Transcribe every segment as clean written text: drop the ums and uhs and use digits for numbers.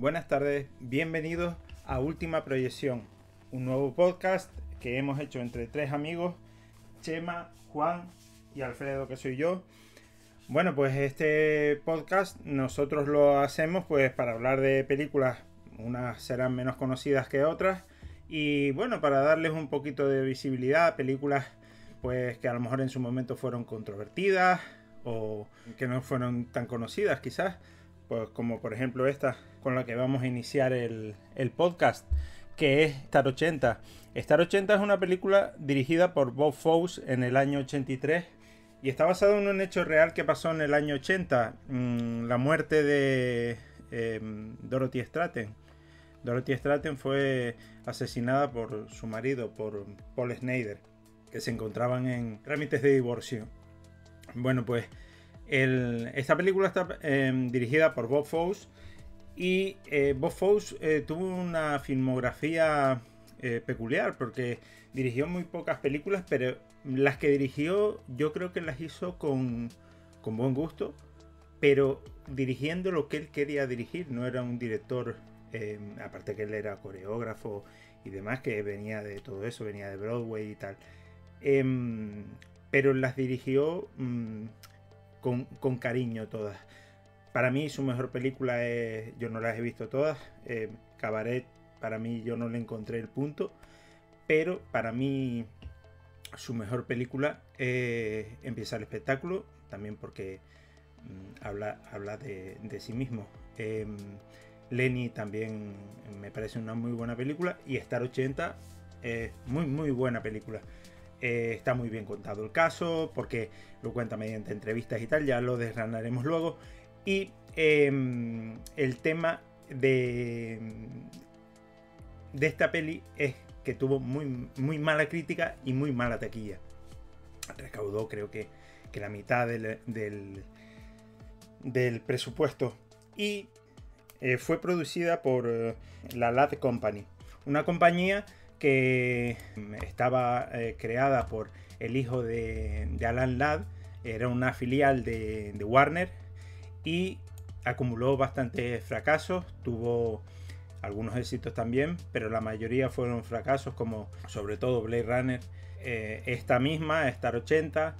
Buenas tardes, bienvenidos a Última Proyección, un nuevo podcast que hemos hecho entre tres amigos, Chema, Juan y Alfredo, que soy yo. Bueno, pues este podcast nosotros lo hacemos pues para hablar de películas, unas serán menos conocidas que otras, y bueno, para darles un poquito de visibilidad a películas pues que a lo mejor en su momento fueron controvertidas o que no fueron tan conocidas quizás, pues como por ejemplo esta con la que vamos a iniciar el podcast, que es Star 80. Star 80 es una película dirigida por Bob Fosse en el año 83 y está basado en un hecho real que pasó en el año 80, la muerte de Dorothy Stratton. Dorothy Stratton fue asesinada por su marido, por Paul Schneider, que se encontraban en trámites de divorcio. Bueno, pues esta película está dirigida por Bob Fosse y Bob Fosse tuvo una filmografía peculiar porque dirigió muy pocas películas, pero las que dirigió yo creo que las hizo con buen gusto, pero dirigiendo lo que él quería dirigir. No era un director, aparte que él era coreógrafo y demás, que venía de todo eso, venía de Broadway y tal, pero las dirigió con cariño todas. Para mí su mejor película es, yo no las he visto todas, Cabaret, para mí yo no le encontré el punto, pero para mí su mejor película Empieza el espectáculo, también porque habla de sí mismo. Lenny también me parece una muy buena película, y Star 80 es muy buena película. Está muy bien contado el caso porque lo cuenta mediante entrevistas y tal, ya lo desgranaremos luego. Y el tema de esta peli es que tuvo muy mala crítica y muy mala taquilla. Recaudó creo que la mitad del presupuesto, y fue producida por la Ladd Company, una compañía que estaba creada por el hijo de Alan Ladd. Era una filial de Warner y acumuló bastantes fracasos, tuvo algunos éxitos también, pero la mayoría fueron fracasos, como sobre todo Blade Runner, esta misma, Star 80,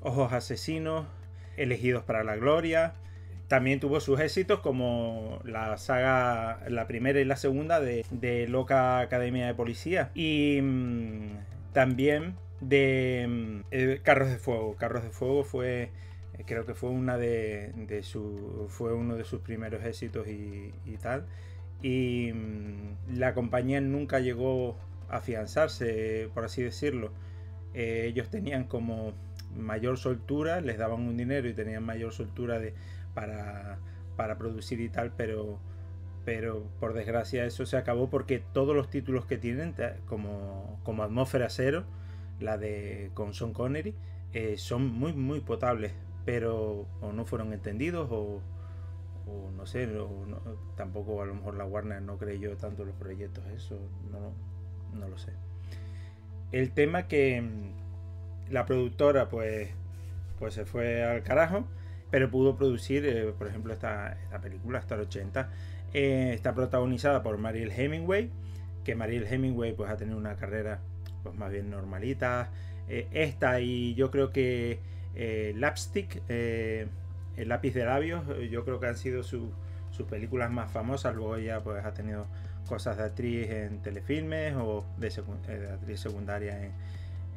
Ojos Asesinos, Elegidos para la Gloria. También tuvo sus éxitos como la saga, la primera y la segunda de Loca Academia de Policía, y también de Carros de Fuego. Carros de Fuego fue, creo que fue uno de sus primeros éxitos y tal. Y la compañía nunca llegó a afianzarse, por así decirlo. Ellos tenían como mayor soltura, les daban un dinero y tenían mayor soltura para producir y tal, pero por desgracia eso se acabó, porque todos los títulos que tienen, como Atmósfera Cero, la de con Sean Connery, son muy potables, pero o no fueron entendidos o no sé, tampoco a lo mejor la Warner no creyó tanto en los proyectos, eso no lo sé. El tema que la productora pues se fue al carajo, pero pudo producir, por ejemplo, esta película, Star 80. Está protagonizada por Mariel Hemingway, que Mariel Hemingway pues ha tenido una carrera pues más bien normalita. Esta y yo creo que Lapstick, el lápiz de labios, yo creo que han sido sus películas más famosas. Luego ella pues ha tenido cosas de actriz en telefilmes o de actriz secundaria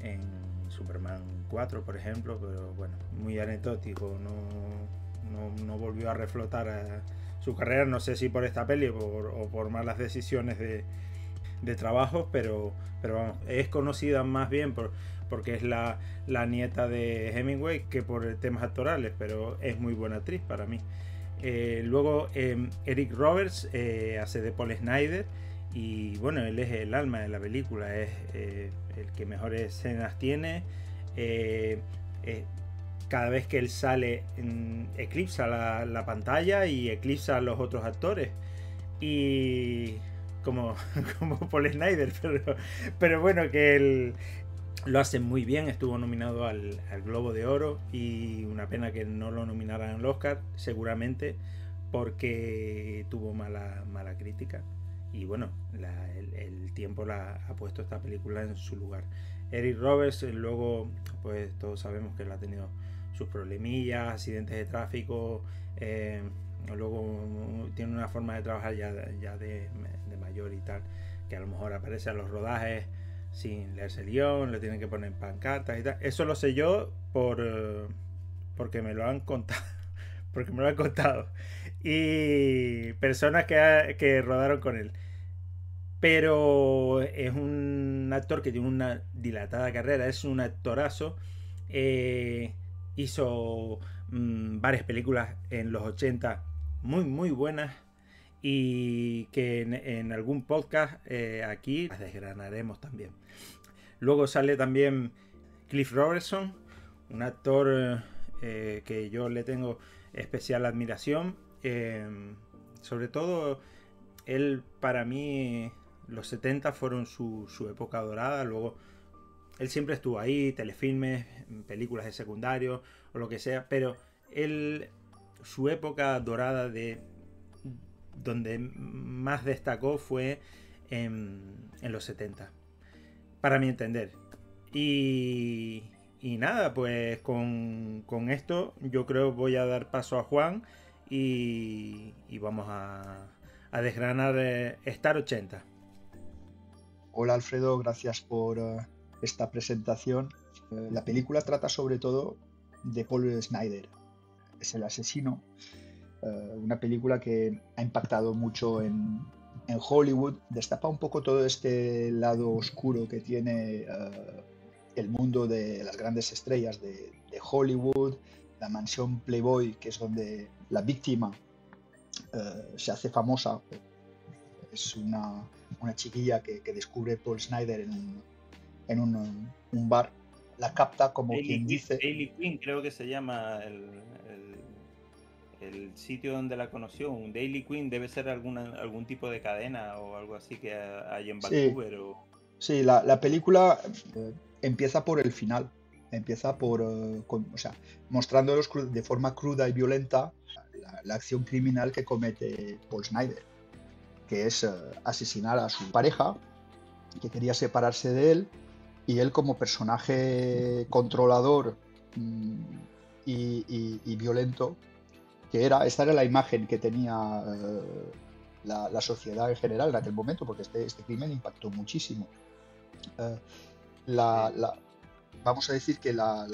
en Superman 4, por ejemplo, pero bueno, muy anecdótico, no volvió a reflotar su carrera, no sé si por esta peli o por malas decisiones de trabajo, pero vamos, es conocida más bien porque es la nieta de Hemingway que por temas actorales, pero es muy buena actriz para mí. Luego Eric Roberts hace de Paul Schneider, y bueno, él es el alma de la película, es el que mejores escenas tiene. Cada vez que él sale eclipsa la pantalla y eclipsa a los otros actores, y como Paul Schneider, pero bueno, que él lo hace muy bien. Estuvo nominado al Globo de Oro, y una pena que no lo nominaran al Oscar, seguramente porque tuvo mala crítica. Y bueno, el tiempo ha puesto esta película en su lugar. Eric Roberts, luego, pues todos sabemos que él ha tenido sus problemillas, accidentes de tráfico, luego tiene una forma de trabajar ya de mayor y tal, que a lo mejor aparece a los rodajes sin leerse el guión, le tienen que poner pancartas y tal. Eso lo sé yo porque me lo han contado. Porque me lo han contado. Y personas que rodaron con él. Pero es un actor que tiene una dilatada carrera, es un actorazo. Hizo varias películas en los 80 muy buenas y que en algún podcast aquí las desgranaremos también. Luego sale también Cliff Robertson, un actor que yo le tengo especial admiración. Sobre todo, él para mí, los 70 fueron su época dorada. Luego, él siempre estuvo ahí, telefilmes, películas de secundario o lo que sea, pero su época dorada donde más destacó fue en los 70, para mi entender. Y nada, pues con esto yo creo voy a dar paso a Juan y vamos a desgranar Star 80. Hola Alfredo, gracias por esta presentación. La película trata sobre todo de Paul Snider, es el asesino. Una película que ha impactado mucho en Hollywood, destapa un poco todo este lado oscuro que tiene el mundo de las grandes estrellas de Hollywood, la mansión Playboy, que es donde la víctima se hace famosa. Es una chiquilla que descubre Paul Snider en un bar, la capta como quien dice... Daily Queen creo que se llama el sitio donde la conoció. Un Daily Queen debe ser algún tipo de cadena o algo así que hay en Vancouver. Sí, la película empieza por el final. Empieza mostrándolos de forma cruda y violenta la acción criminal que comete Paul Snider, que es asesinar a su pareja, que quería separarse de él, y él, como personaje controlador y violento que era, esta era la imagen que tenía la sociedad en general en aquel momento, porque este crimen impactó muchísimo. Vamos a decir que la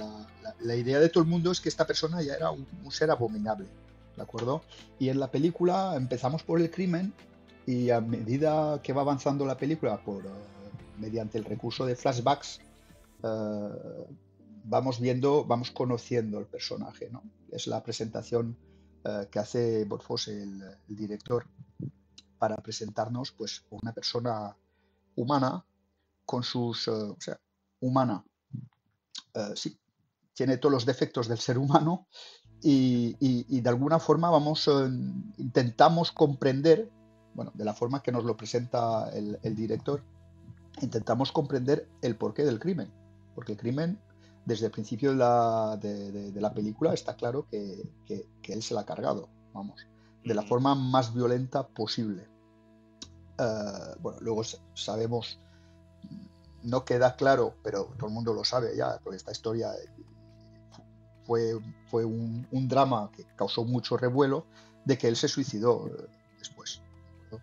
idea de todo el mundo es que esta persona ya era un ser abominable, ¿de acuerdo? Y en la película empezamos por el crimen, y a medida que va avanzando la película mediante el recurso de flashbacks, vamos conociendo el personaje, ¿no? Es la presentación que hace Bob Fosse, el director, para presentarnos pues una persona humana con sus... humana. Sí, tiene todos los defectos del ser humano y de alguna forma intentamos comprender, bueno, de la forma que nos lo presenta el director, intentamos comprender el porqué del crimen, porque el crimen, desde el principio de la película, está claro que él se la ha cargado, vamos, de la forma más violenta posible. Bueno, luego sabemos, no queda claro, pero todo el mundo lo sabe ya, porque esta historia fue un drama que causó mucho revuelo, de que él se suicidó después, ¿no?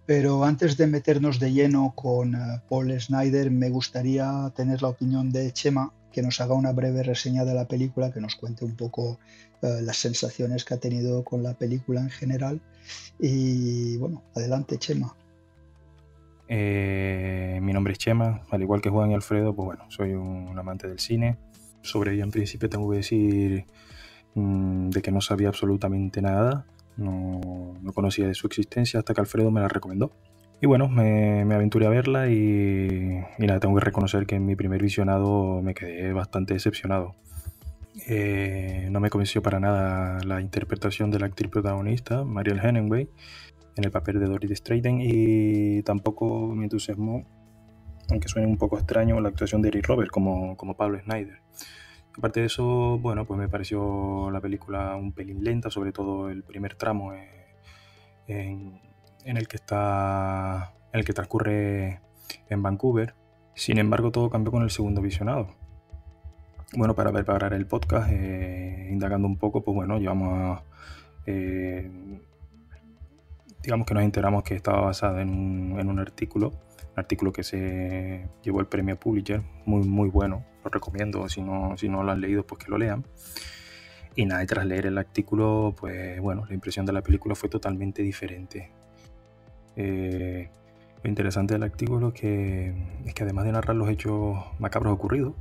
Pero antes de meternos de lleno con Paul Snider, me gustaría tener la opinión de Chema, que nos haga una breve reseña de la película, que nos cuente un poco las sensaciones que ha tenido con la película en general. Y bueno, adelante, Chema. Mi nombre es Chema, al igual que Juan y Alfredo, pues bueno, soy un amante del cine. Sobre ella, en principio, tengo que decir de que no sabía absolutamente nada. No conocía de su existencia hasta que Alfredo me la recomendó. Y bueno, me aventuré a verla y nada, tengo que reconocer que en mi primer visionado me quedé bastante decepcionado. No me convenció para nada la interpretación de la actriz protagonista, Mariel Hemingway, en el papel de Dorothy Stratton, y tampoco me entusiasmó, aunque suene un poco extraño, la actuación de Eric Roberts como Pablo Snider. Aparte de eso, bueno, pues me pareció la película un pelín lenta, sobre todo el primer tramo en, en el que en el que transcurre en Vancouver. Sin embargo, todo cambió con el segundo visionado. Bueno, para preparar el podcast, indagando un poco, pues bueno, digamos que nos enteramos que estaba basada en un artículo que se llevó el premio Pulitzer, muy, muy bueno, lo recomiendo, si no lo han leído, pues que lo lean. Y nada, y tras leer el artículo, pues bueno, la impresión de la película fue totalmente diferente. Lo interesante del artículo es que además de narrar los hechos macabros ocurridos,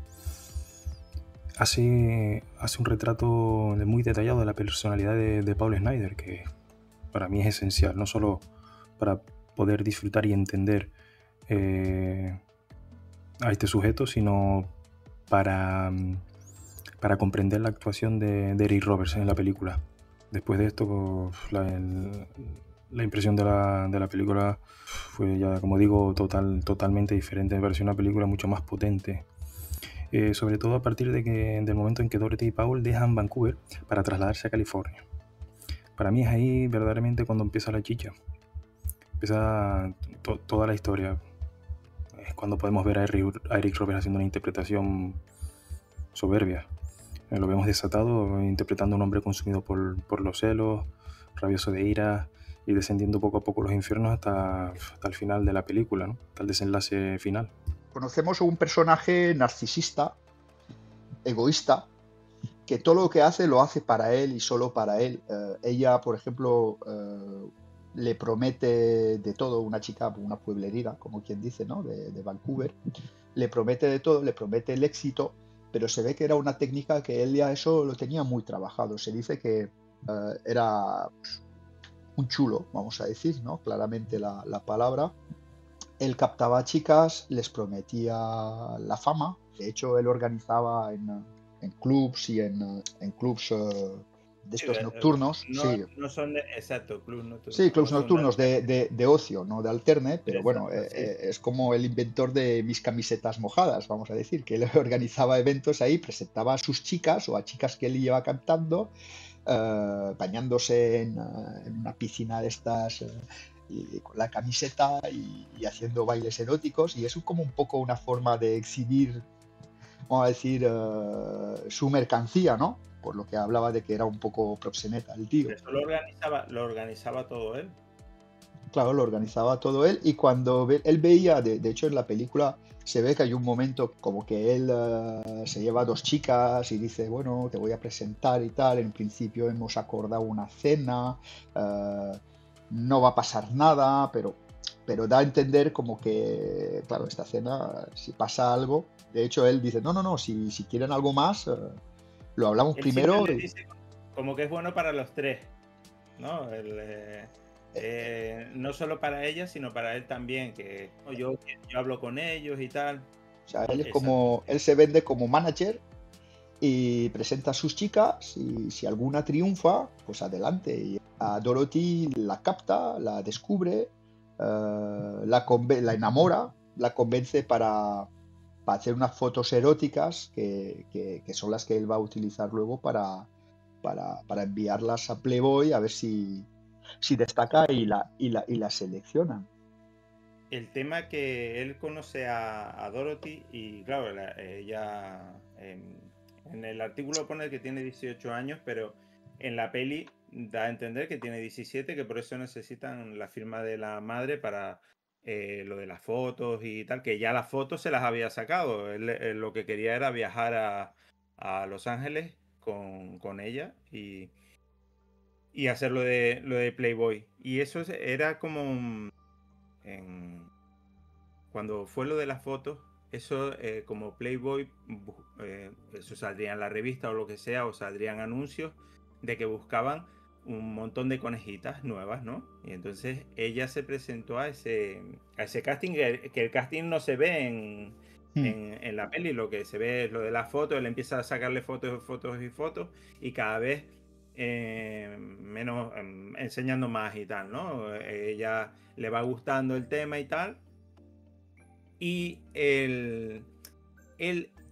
hace un retrato muy detallado de la personalidad de Paul Snider, que para mí es esencial, no solo para poder disfrutar y entender a este sujeto, sino para comprender la actuación de Eric Roberts en la película. Después de esto, la impresión de la película fue ya, como digo, totalmente diferente. Me pareció una película mucho más potente. Sobre todo a partir del momento en que Dorothy y Paul dejan Vancouver para trasladarse a California. Para mí es ahí verdaderamente cuando empieza la chicha. Empieza toda la historia. Es cuando podemos ver a Eric Roberts haciendo una interpretación soberbia. Lo vemos desatado, interpretando a un hombre consumido por los celos, rabioso de ira, y descendiendo poco a poco los infiernos hasta el final de la película, ¿no? Hasta el desenlace final. Conocemos a un personaje narcisista, egoísta, que todo lo que hace lo hace para él y solo para él. Ella, por ejemplo, le promete de todo, una chica, una pueblerina, como quien dice, ¿no? de Vancouver, le promete de todo, le promete el éxito, pero se ve que era una técnica que él ya eso lo tenía muy trabajado. Se dice que era un chulo, vamos a decir, ¿no? Claramente la palabra. Él captaba a chicas, les prometía la fama. De hecho, él organizaba en clubs y en clubs de Sí, estos nocturnos. Sí, no son de. Exacto, club nocturno. sí, clubs No son de nocturnos alterne. de ocio, no de alterne, pero bueno, Exacto, sí. es como el inventor de mis camisetas mojadas, vamos a decir, que él organizaba eventos ahí, presentaba a sus chicas o a chicas que él iba cantando, bañándose en una piscina de estas y con la camiseta y haciendo bailes eróticos, y es como un poco una forma de exhibir, vamos a decir, su mercancía, ¿no? Por lo que hablaba de que era un poco proxeneta el tío. Eso lo organizaba todo él. Claro, lo organizaba todo él, y cuando él veía, de hecho en la película se ve que hay un momento como que él se lleva a dos chicas y dice, bueno, te voy a presentar y tal, en principio hemos acordado una cena, no va a pasar nada, pero da a entender como que, claro, esta cena, si pasa algo, de hecho él dice, no, no, no, si quieren algo más, lo hablamos Él siempre primero. le dice como que es bueno para los tres, ¿no? No solo para ella, sino para él también, que yo hablo con ellos y tal. O sea, él es Exacto. como, él se vende como manager y presenta a sus chicas, y si alguna triunfa, pues adelante. Y a Dorothy la capta, la descubre, la enamora, la convence para hacer unas fotos eróticas que son las que él va a utilizar luego para enviarlas a Playboy a ver si destaca y la seleccionan. El tema que él conoce a Dorothy y claro, ella en el artículo pone que tiene 18 años, pero en la peli da a entender que tiene 17, que por eso necesitan la firma de la madre para lo de las fotos y tal, que ya las fotos se las había sacado. Él lo que quería era viajar a Los Ángeles con ella y hacer lo de Playboy. Y eso era como cuando fue lo de las fotos, eso como Playboy, eso saldría en la revista o lo que sea, o saldrían anuncios de que buscaban un montón de conejitas nuevas, ¿no? Y entonces ella se presentó a ese casting, que el casting no se ve en la peli, lo que se ve es lo de las fotos, él empieza a sacarle fotos, fotos y fotos, y cada vez menos enseñando más y tal, ¿no? Ella le va gustando el tema y tal. Y él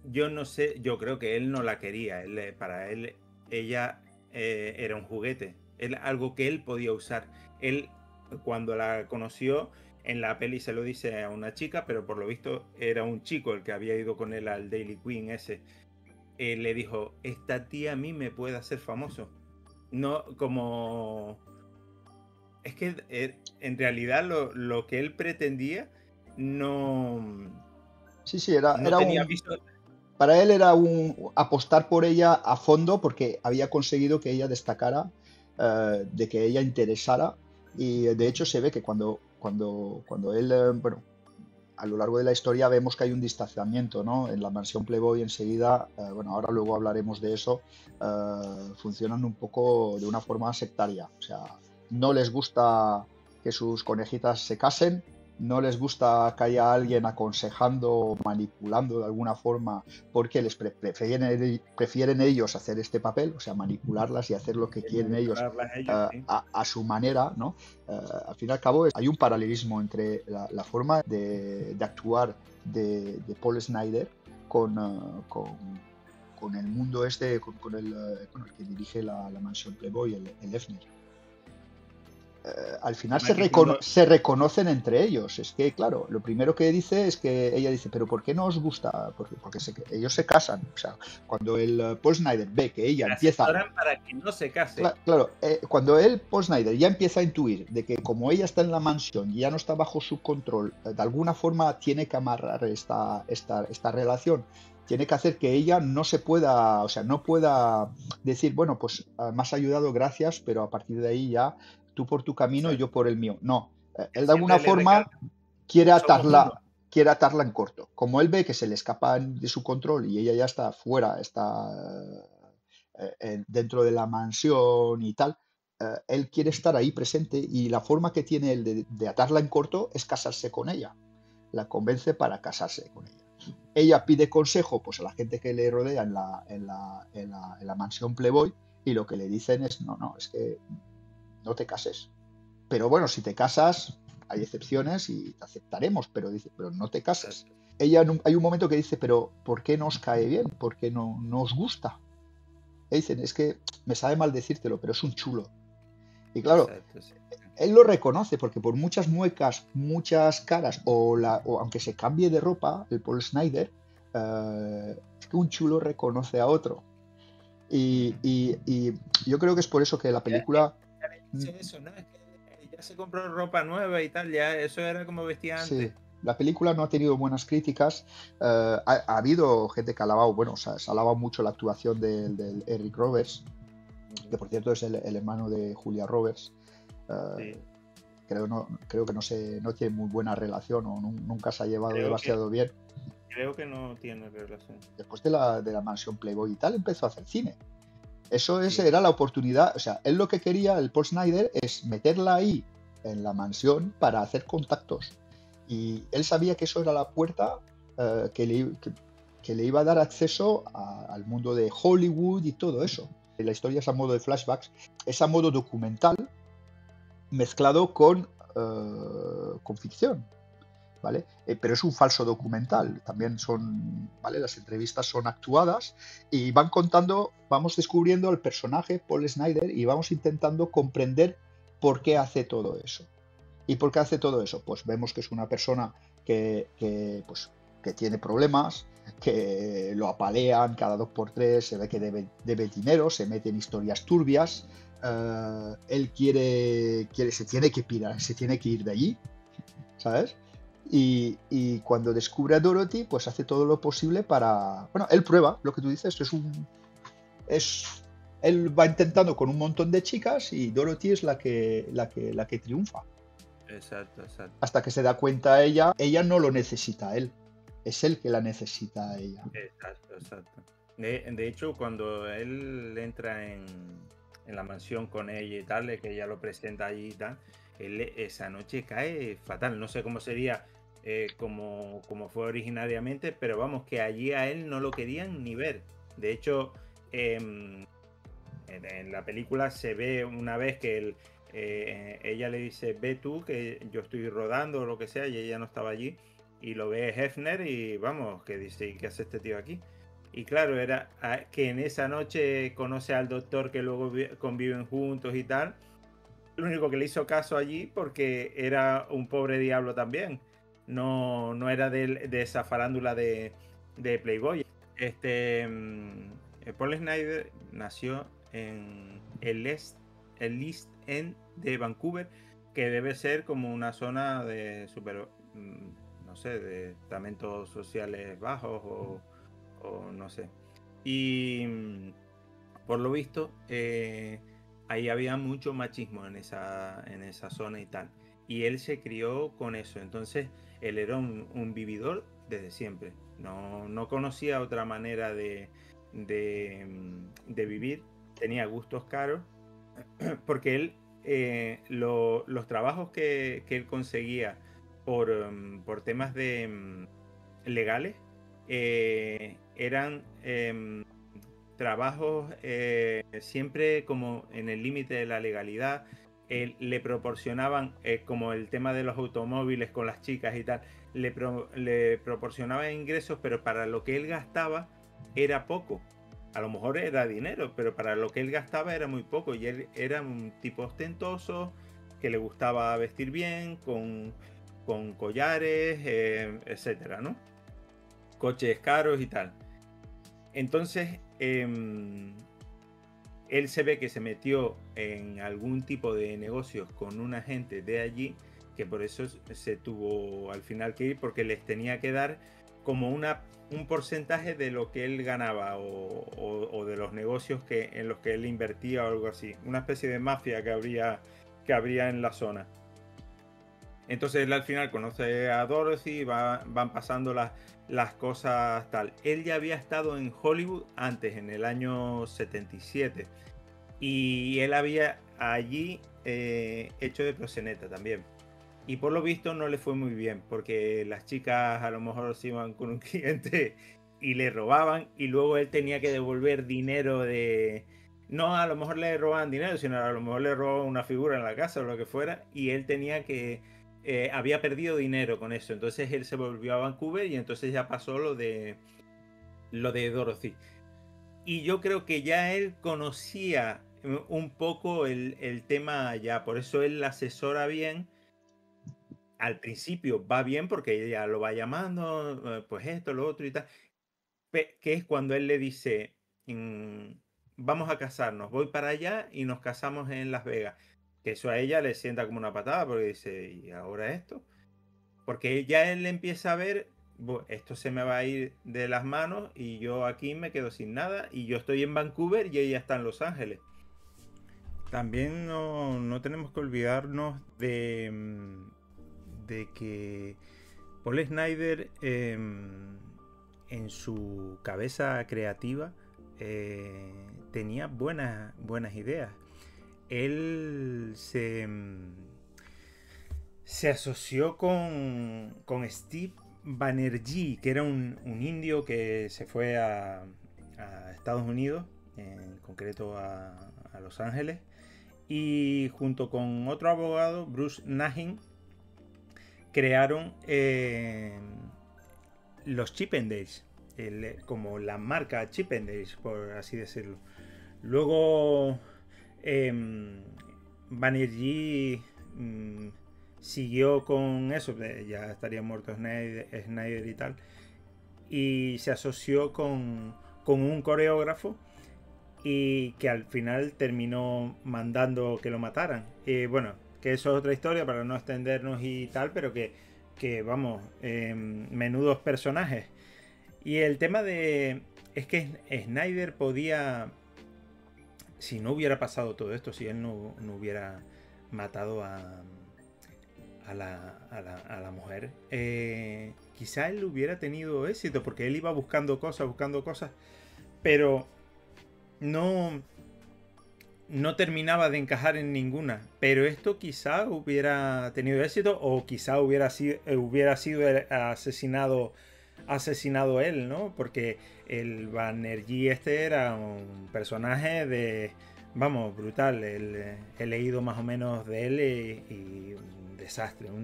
yo no sé, yo creo que él no la quería. Para él, ella era un juguete. Algo que él podía usar. Él, cuando la conoció, en la peli se lo dice a una chica, pero por lo visto era un chico el que había ido con él al Daily Queen ese. Él le dijo, esta tía a mí me puede hacer famoso. No como... Es que en realidad lo que él pretendía no, Sí, sí, era, no era tenía un, visto. para él era un apostar por ella a fondo porque había conseguido que ella destacara, de que ella interesara. Y de hecho se ve que cuando él, bueno, a lo largo de la historia vemos que hay un distanciamiento, ¿no? En la mansión Playboy enseguida, bueno, ahora luego hablaremos de eso, funcionan un poco de una forma sectaria. O sea, no les gusta que sus conejitas se casen, no les gusta que haya alguien aconsejando o manipulando de alguna forma, porque prefieren ellos hacer este papel, o sea, manipularlas y hacer lo que quieren ellos, Manipularlas ellos, sí. a su manera, ¿no? Al fin y al cabo hay un paralelismo entre la forma de actuar de Paul Snyder con el mundo este, con el que dirige la mansión Playboy, el Hefner. Al final Además que cuando... se reconocen entre ellos. Es que, claro, lo primero que dice es que ella dice, pero ¿por qué no os gusta? Porque ellos se casan. O sea, cuando el Paul Snyder ve que ella la empieza... asesoran para que no se case. Claro, cuando Paul Snyder, ya empieza a intuir de que como ella está en la mansión y ya no está bajo su control, de alguna forma tiene que amarrar esta relación, tiene que hacer que ella no se pueda, o sea, no pueda decir, bueno, pues me has ayudado, gracias, pero a partir de ahí ya tú por tu O camino y sea, yo por el mío. No, él de alguna siempre le forma recalca, quiere somos uno. atarla, quiere atarla en corto. Como él ve que se le escapa de su control y ella ya está fuera, está dentro de la mansión y tal, él quiere estar ahí presente y la forma que tiene él de atarla en corto es casarse con ella. La convence para casarse con ella. Ella pide consejo pues, a la gente que le rodea en la mansión Playboy y lo que le dicen es, no, no, es que no te cases. Pero bueno, si te casas, hay excepciones y te aceptaremos, pero dice, pero no te cases. Exacto, Ella hay un momento que dice, pero ¿por qué no os cae bien? ¿Por qué no os gusta? Y dicen, es que me sabe mal decírtelo, pero es un chulo. Y claro, exacto, sí. él lo reconoce porque por muchas muecas, muchas caras, o aunque se cambie de ropa, el Paul Snyder, es que un chulo reconoce a otro. Y yo creo que es por eso que la película... Ya le dice eso, ¿no? Es que ya se compró ropa nueva y tal, ya eso era como vestía Sí, antes. la película no ha tenido buenas críticas. Ha habido gente que ha alabado, bueno, o sea, se ha alabado mucho la actuación del Eric Roberts, que por cierto es el hermano de Julia Roberts. Sí. Creo que no tiene muy buena relación o nunca se ha llevado Creo que, demasiado bien. creo que no tiene relación. Después de la mansión Playboy y tal, empezó a hacer cine. Eso Sí. era la oportunidad. O sea, él lo que quería, el Paul Snyder, es meterla ahí en la mansión para hacer contactos. Y él sabía que eso era la puerta, que le iba a dar acceso al mundo de Hollywood y todo eso. La historia es a modo de flashbacks, es a modo documental mezclado con ficción, ¿vale? Pero es un falso documental. También son, ¿vale? Las entrevistas son actuadas y vamos descubriendo al personaje Paul Snyder y vamos intentando comprender por qué hace todo eso. ¿Y por qué hace todo eso? Pues vemos que es una persona pues, que tiene problemas, que lo apalean cada 2 por 3, se ve que debe dinero, se mete en historias turbias, él se tiene que ir de allí, ¿sabes? Y cuando descubre a Dorothy, pues hace todo lo posible para... Bueno, él prueba lo que tú dices, es él va intentando con un montón de chicas y Dorothy es la que triunfa. Exacto, exacto. Hasta que se da cuenta ella no lo necesita a él, es él que la necesita a ella. Exacto, exacto. De hecho, cuando él entra en la mansión con ella y tal, que ella lo presenta allí y tal, él esa noche cae fatal. No sé cómo sería como fue originariamente, pero vamos, que allí a él no lo querían ni ver. De hecho, en la película se ve una vez que ella le dice, ve tú, que yo estoy rodando o lo que sea, y ella no estaba allí. Y lo ve Hefner y vamos, que dice, ¿y qué hace este tío aquí? Y claro, era que en esa noche conoce al doctor, que luego conviven juntos y tal. Lo único que le hizo caso allí porque era un pobre diablo también. No era de esa farándula de Playboy. Paul Snider nació en el East End de Vancouver, que debe ser como una zona de super, no sé, de estamentos sociales bajos o no sé. Y por lo visto, ahí había mucho machismo en esa zona y tal. Y él se crió con eso. Entonces, él era un vividor desde siempre. No conocía otra manera de vivir. Tenía gustos caros. Porque él, los trabajos que él conseguía por temas legales, eran trabajos siempre como en el límite de la legalidad. Le proporcionaban, como el tema de los automóviles con las chicas y tal, le proporcionaban ingresos, pero para lo que él gastaba era poco. A lo mejor era dinero, pero para lo que él gastaba era muy poco. Y él era un tipo ostentoso, que le gustaba vestir bien, con collares, etcétera, ¿no? Coches caros y tal. Entonces, él se ve que se metió en algún tipo de negocios con una gente de allí, que por eso se tuvo al final que ir, porque les tenía que dar como un porcentaje de lo que él ganaba o de los negocios en los que él invertía o algo así. Una especie de mafia que habría en la zona. Entonces él al final conoce a Dorothy, van pasando las cosas tal. Él ya había estado en Hollywood antes, en el año 77. Y él había allí hecho de proxeneta también. Y por lo visto no le fue muy bien, porque las chicas a lo mejor se iban con un cliente y le robaban, y luego él tenía que devolver dinero de... No, a lo mejor le robaban dinero, sino a lo mejor le robaban una figura en la casa o lo que fuera, y él tenía que... había perdido dinero con eso. Entonces él se volvió a Vancouver y entonces ya pasó lo de Dorothy. Y yo creo que ya él conocía un poco el tema ya, por eso él la asesora bien. Al principio va bien porque ella lo va llamando, pues esto, lo otro y tal. Que es cuando él le dice, vamos a casarnos, voy para allá y nos casamos en Las Vegas. Que eso a ella le sienta como una patada porque dice, ¿y ahora esto? Porque ya él empieza a ver, esto se me va a ir de las manos y yo aquí me quedo sin nada, y yo estoy en Vancouver y ella está en Los Ángeles. También no tenemos que olvidarnos de que Paul Snider, en su cabeza creativa, tenía buenas ideas. Él se asoció con Steve Banerjee, que era un indio que se fue a Estados Unidos, en concreto a Los Ángeles, y junto con otro abogado, Bruce Nahin, crearon los Chippendales, como la marca Chippendales, por así decirlo. Luego Banerjee siguió con eso, ya estaría muerto Snyder y tal, y se asoció con un coreógrafo, y que al final terminó mandando que lo mataran. Bueno, que eso es otra historia para no extendernos y tal, pero que vamos, menudos personajes. Y el tema es que Snyder podía, si no hubiera pasado todo esto, si él no hubiera matado a la mujer, quizá él hubiera tenido éxito, porque él iba buscando cosas, pero no terminaba de encajar en ninguna. Pero esto quizá hubiera tenido éxito, o quizá hubiera sido asesinado él, ¿no? Porque el Banerjee era un personaje vamos, brutal. He leído más o menos de él, y un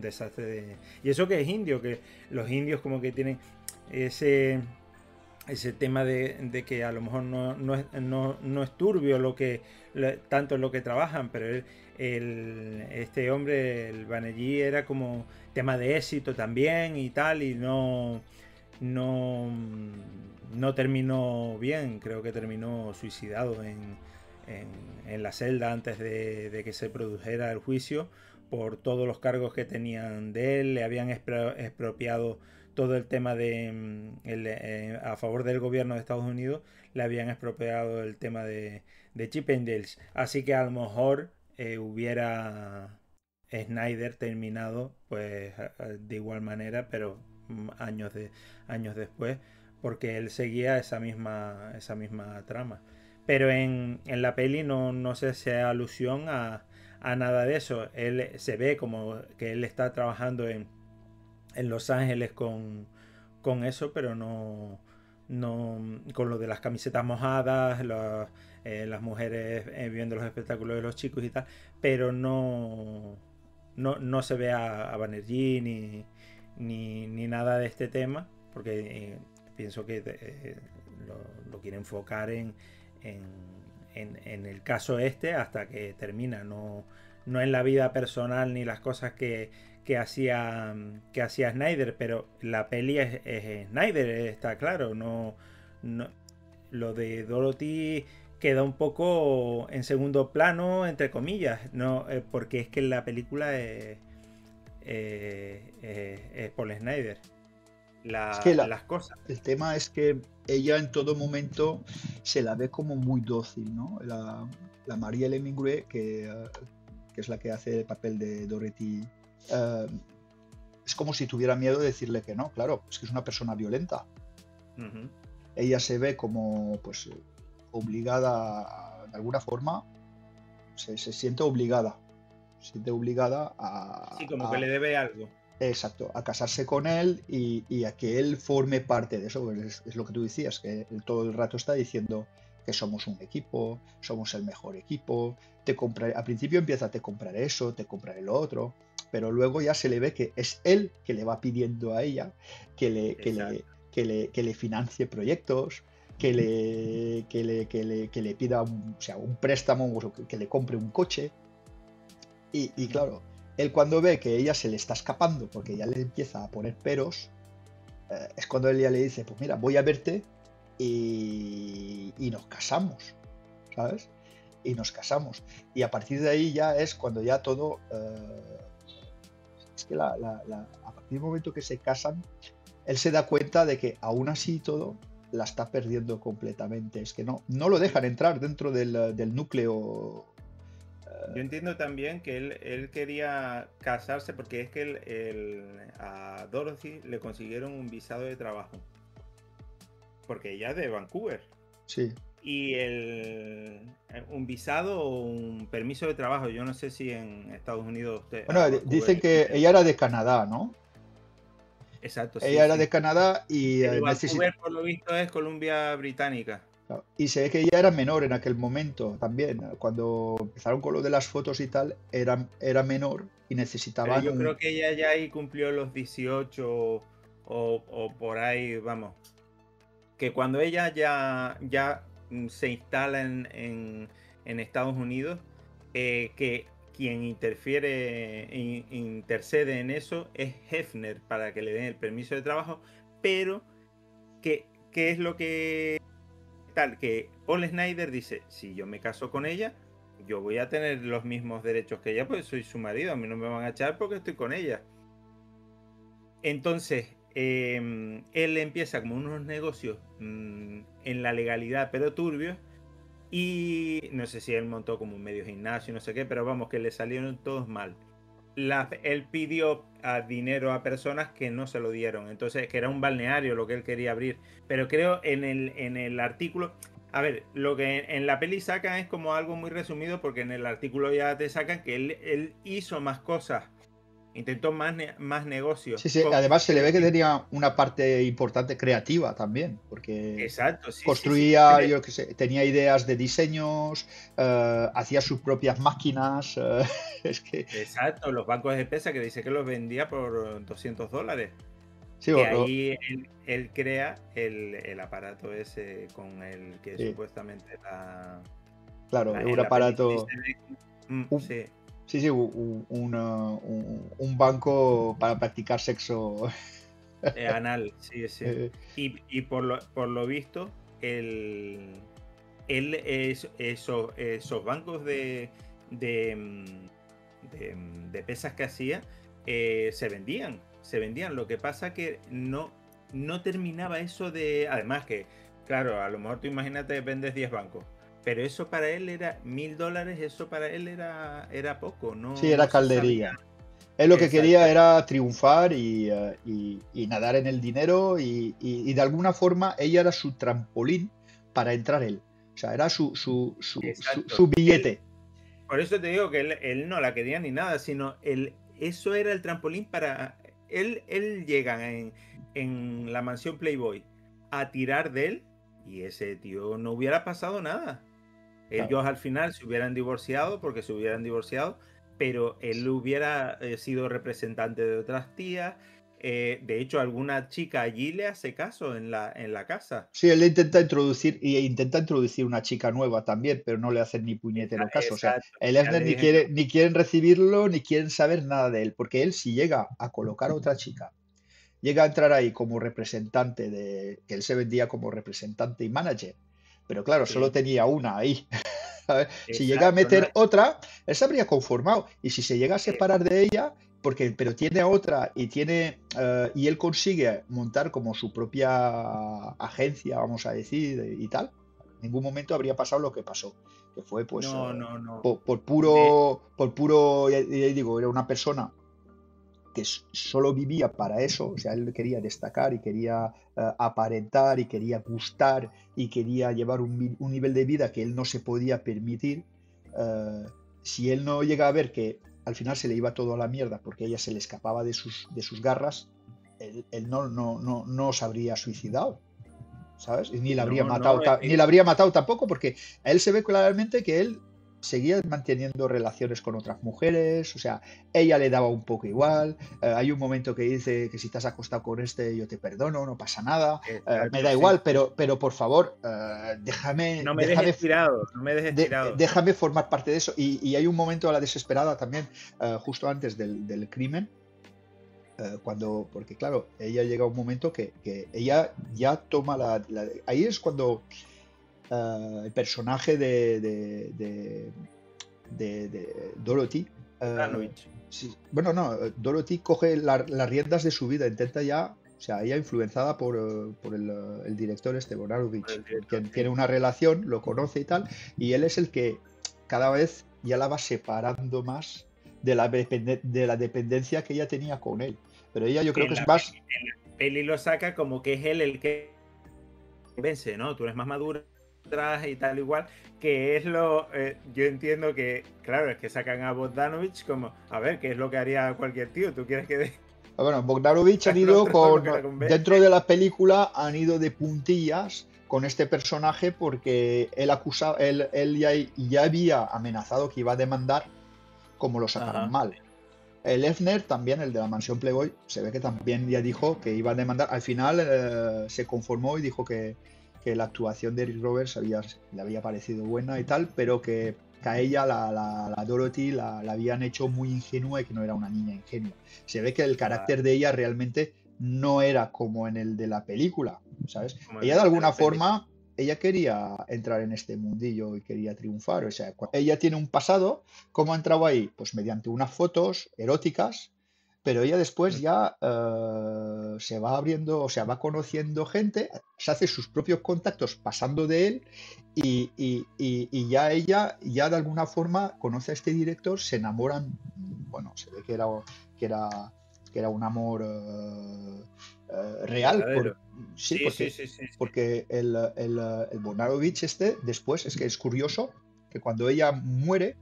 desastre y eso que es indio, que los indios como que tienen ese tema de que a lo mejor no es turbio tanto en lo que trabajan, pero este hombre, el Banerjee, era como tema de éxito también y tal, y no terminó bien. Creo que terminó suicidado en la celda antes de que se produjera el juicio, por todos los cargos que tenían de él. Le habían expropiado todo el tema a favor del gobierno de Estados Unidos, le habían expropiado el tema de Chippendales. Así que a lo mejor hubiera Snyder terminado pues de igual manera, pero años después, porque él seguía esa misma trama. Pero en la peli no se hace alusión a nada de eso. Él se ve como que él está trabajando en Los Ángeles con eso, pero no con lo de las camisetas mojadas, las mujeres viendo los espectáculos de los chicos y tal, pero no se ve a Banerjee ni nada de este tema, porque pienso que lo quiere enfocar en el caso este hasta que termina, no en la vida personal ni las cosas que hacía Snyder. Pero la peli es Snyder, está claro. No lo de Dorothy queda un poco en segundo plano, entre comillas, porque es que la película es Paul Snyder. Es que las cosas. El tema es que ella en todo momento se la ve como muy dócil, ¿no? La Marielle Hemingway, que es la que hace el papel de Dorothy, es como si tuviera miedo de decirle que no. Claro, es que es una persona violenta. Uh-huh. Ella se ve como pues obligada, de alguna forma, se siente obligada. Se siente obligada a... Sí, como que le debe algo. Exacto, a casarse con él y a que él forme parte de eso. Es lo que tú decías, que él todo el rato está diciendo que somos un equipo, somos el mejor equipo. Al principio empieza, te compraré eso, te compraré lo otro, pero luego ya se le ve que es él que le va pidiendo a ella que le financie proyectos, que le pida un préstamo, que le compre un coche. Y claro, él cuando ve que ella se le está escapando porque ya le empieza a poner peros, es cuando él ya le dice, pues mira, voy a verte y nos casamos, ¿sabes? Y nos casamos. Y a partir de ahí ya es cuando ya todo... es que a partir del momento que se casan, él se da cuenta de que aún así todo la está perdiendo completamente. Es que no lo dejan entrar dentro del núcleo. Yo entiendo también que él quería casarse porque es que a Dorothy le consiguieron un visado de trabajo. Porque ella es de Vancouver. Sí. Y un visado o un permiso de trabajo, yo no sé si en Estados Unidos... dicen que ella era de Canadá, ¿no? Exacto. Ella era de Canadá y... Vancouver, por lo visto, es Columbia Británica. Y se ve que ella era menor en aquel momento también. Cuando empezaron con lo de las fotos y tal, era menor y necesitaban... Pero yo creo que ella ya ahí cumplió los 18 o por ahí, vamos. Que cuando ella ya se instala en Estados Unidos, que quien intercede en eso es Hefner para que le den el permiso de trabajo, pero ¿qué es lo que tal? Que Paul Snyder dice, si yo me caso con ella, yo voy a tener los mismos derechos que ella, pues soy su marido, a mí no me van a echar porque estoy con ella. Entonces, él empieza como unos negocios en la legalidad, pero turbios, y no sé si él montó como un medio gimnasio, no sé qué, pero vamos, que le salieron todos mal. Él pidió dinero a personas que no se lo dieron, entonces que era un balneario lo que él quería abrir, pero creo en el artículo, a ver, lo que en la peli sacan es como algo muy resumido, porque en el artículo ya te sacan que él hizo más cosas. Intentó más negocios. Sí, además se le ve que tenía una parte importante creativa también, porque exacto, sí, construía, yo qué sé, tenía ideas de diseños, hacía sus propias máquinas. Es que... Exacto, los bancos de pesa que dice que los vendía por $200. Sí, que ahí él crea el aparato ese con el que sí, supuestamente claro, es un en la peli se aparato, ve. un, Sí, sí, sí, un banco para practicar sexo. anal, sí, sí. eh, Y por lo visto, el, esos bancos de, de pesas que hacía se vendían. Lo que pasa que no terminaba eso de. Además que, claro, a lo mejor tú imagínate que vendes 10 bancos. Pero eso para él era $1000, eso para él era poco, sí, no era se sabía. calderilla. Él lo que Exacto, quería era triunfar y nadar en el dinero y de alguna forma ella era su trampolín para entrar él. O sea, era exacto. su billete. Por eso te digo que él no la quería ni nada, sino eso era el trampolín para. Él llega en la mansión Playboy a tirar de él y ese tío no hubiera pasado nada. Claro. Ellos al final se hubieran divorciado porque se hubieran divorciado, pero él hubiera sido representante de otras tías. De hecho, alguna chica allí le hace caso en la casa. Sí, él intenta introducir una chica nueva también, pero no le hacen ni puñetero caso. O sea, Exacto. el Ya Efner le dije, no. ni quieren recibirlo, ni quieren saber nada de él, porque él si llega a colocar a otra chica, llega a entrar ahí como representante que él se vendía como representante y manager, pero claro, solo Sí, tenía una ahí. ¿Sabes? Si llega a exacto, no. meter otra, él se habría conformado. Y si se llega a separar de ella, pero tiene a otra y él consigue montar como su propia agencia, vamos a decir, y tal, en ningún momento habría pasado lo que pasó, que fue pues No, no, no. De, por puro, ya digo, era una persona que solo vivía para eso, o sea, él quería destacar y quería aparentar y quería gustar y quería llevar un nivel de vida que él no se podía permitir. uh, si él no llega a ver que al final se le iba todo a la mierda porque ella se le escapaba de sus garras, él no se habría suicidado, ¿sabes? Y no, no, ni la habría matado tampoco, porque a él se ve claramente que él seguía manteniendo relaciones con otras mujeres, o sea, ella le daba un poco igual. Hay un momento que dice que si te has acostado con este, yo te perdono, no pasa nada, me exacto, da sí, igual, sí. pero por favor, No me dejes tirado, no me dejes tirado. déjame formar parte de eso. Y hay un momento a la desesperada también, justo antes del crimen, porque claro, ella llega a un momento que ella ya toma ahí es cuando el personaje de Dorothy, Bogdanovich. sí, bueno, no, Dorothy coge las riendas de su vida, intenta ya, o sea, ella influenciada por el director este, Por Bonarovich, el con director, quien tiene sí. una relación, lo conoce y tal, y él es el que cada vez ya la va separando más de la dependencia que ella tenía con él. Pero ella yo creo que es más. En la peli lo saca como que es él el que vence, ¿no? Tú eres más madura y tal igual, que es yo entiendo que, claro, es que sacan a Bogdanovich como, a ver, ¿qué es lo que haría cualquier tío? ¿Tú quieres que Bueno, Bogdanovich han el ido otro lo que la convence? dentro de la película han ido de puntillas con este personaje porque él ya había amenazado que iba a demandar como lo sacaran Ajá. mal. El Efner también, el de la mansión Playboy, se ve que también ya dijo que iba a demandar. Al final se conformó y dijo que la actuación de Eric Roberts le había parecido buena y tal, pero que a ella, la Dorothy, la habían hecho muy ingenua y que no era una niña ingenua. Se ve que el Vale, carácter de ella realmente no era como en el de la película, ¿sabes? como en Ella de el de alguna la peli. forma, ella quería entrar en este mundillo y quería triunfar. O sea, ella tiene un pasado. ¿Cómo ha entrado ahí? Pues mediante unas fotos eróticas, pero ella después ya se va abriendo, o sea, va conociendo gente, se hace sus propios contactos pasando de él y ya ella, ya de alguna forma, conoce a este director, se enamoran, bueno, se ve que era, que era un amor real, Verdadero. sí, Sí, sí, sí, sí, sí. porque el Bonarovich este, después, es que es curioso que cuando ella muere,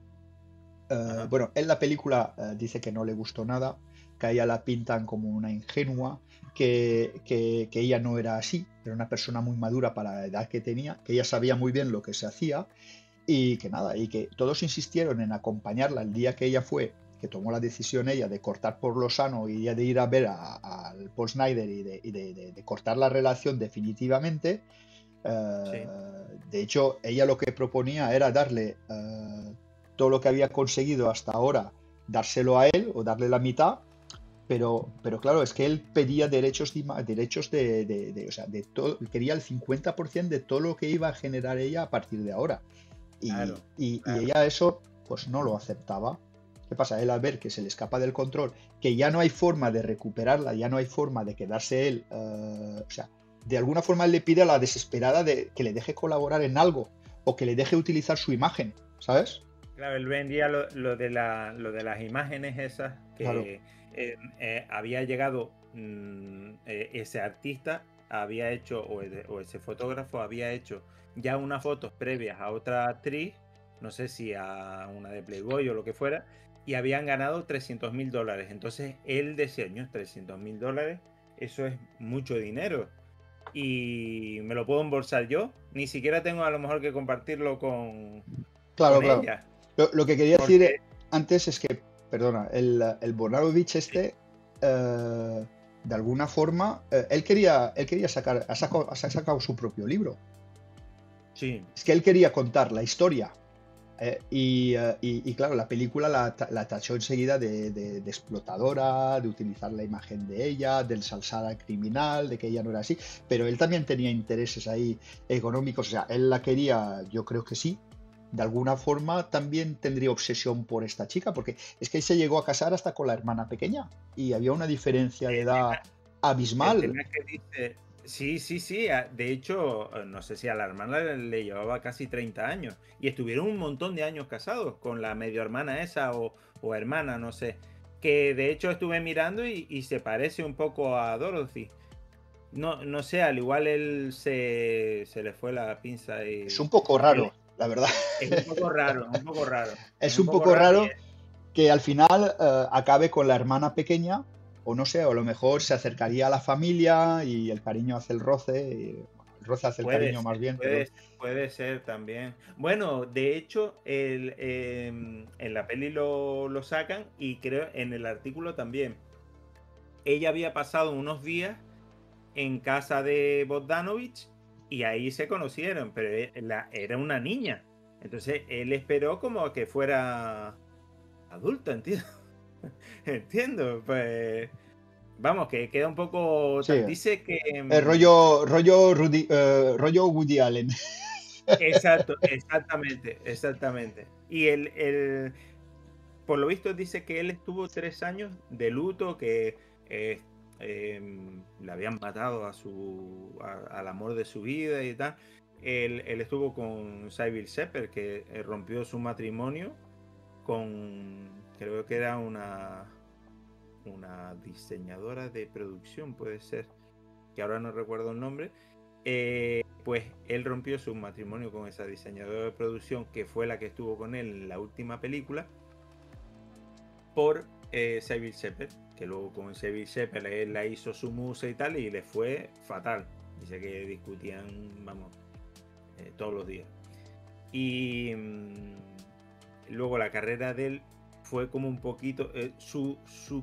Ajá. bueno, en la película dice que no le gustó nada, que a ella la pintan como una ingenua, que ella no era así, era una persona muy madura para la edad que tenía, que ella sabía muy bien lo que se hacía y que nada, y que todos insistieron en acompañarla el día que ella fue que tomó la decisión ella de cortar por lo sano y ya de ir a ver al Paul Snyder y de cortar la relación definitivamente. Sí, De hecho, ella lo que proponía era darle todo lo que había conseguido hasta ahora, dárselo a él o darle la mitad, pero claro, es que él pedía derechos, derechos o sea, de todo, quería el 50% de todo lo que iba a generar ella a partir de ahora. Y, claro, y claro. ella eso pues no lo aceptaba. ¿Qué pasa? Él al ver que se le escapa del control, que ya no hay forma de recuperarla, ya no hay forma de quedarse él, o sea, de alguna forma él le pide a la desesperada de que le deje colaborar en algo o que le deje utilizar su imagen, ¿sabes? Claro, él vendía lo de las imágenes esas Claro, que había llegado, ese artista había hecho, o ese fotógrafo había hecho ya unas fotos previas a otra actriz, no sé si a una de Playboy o lo que fuera, y habían ganado $300.000. Entonces él decía, "Ño, $300.000, eso es mucho dinero. Y me lo puedo embolsar yo. Ni siquiera tengo a lo mejor que compartirlo claro, con claro. ella. Lo que quería decir Porque antes es que, perdona, el Bonarovich sí, de alguna forma, él quería sacar, ha sacado su propio libro. sí, Es que él quería contar la historia. Y claro, la película la tachó enseguida de explotadora, de utilizar la imagen de ella, del salsar al criminal, de que ella no era así, pero él también tenía intereses ahí económicos, o sea, él la quería, yo creo que sí, de alguna forma también tendría obsesión por esta chica, porque es que él se llegó a casar hasta con la hermana pequeña y había una diferencia de edad el abismal. tema que dice, sí, sí, sí, de hecho, no sé si a la hermana le llevaba casi 30 años y estuvieron un montón de años casados con la medio hermana esa o hermana, no sé, que de hecho estuve mirando y se parece un poco a Dorothy. No, no sé, al igual él se le fue la pinza Es un y poco él raro, la verdad. es un poco raro, es un poco raro, es Es un un poco poco raro y raro que al final acabe con la hermana pequeña, o no sé, o a lo mejor se acercaría a la familia y el cariño hace el roce, bueno, el roce hace el puede cariño ser, más bien, perdón. puede ser también. Bueno, de hecho, en la peli lo sacan y creo en el artículo también. Ella había pasado unos días en casa de Bogdanovich y ahí se conocieron, pero era una niña. Entonces él esperó como que fuera adulta, entiendo. Entiendo, pues vamos, que queda un poco Sí, tal. Dice que rollo Woody Allen. exacto, exactamente, exactamente. Y por lo visto dice que él estuvo 3 años de luto, que eh, le habían matado al amor de su vida y tal. Él estuvo con Sybil Shepherd, que rompió su matrimonio con, creo que era una diseñadora de producción, puede ser, que ahora no recuerdo el nombre. Pues él rompió su matrimonio con esa diseñadora de producción, que fue la que estuvo con él en la última película, por Sybil Shepherd, que luego con Sybil Shepherd él la hizo su musa y tal, y le fue fatal. Dice que discutían, vamos, todos los días. Y luego la carrera de él fue como un poquito... su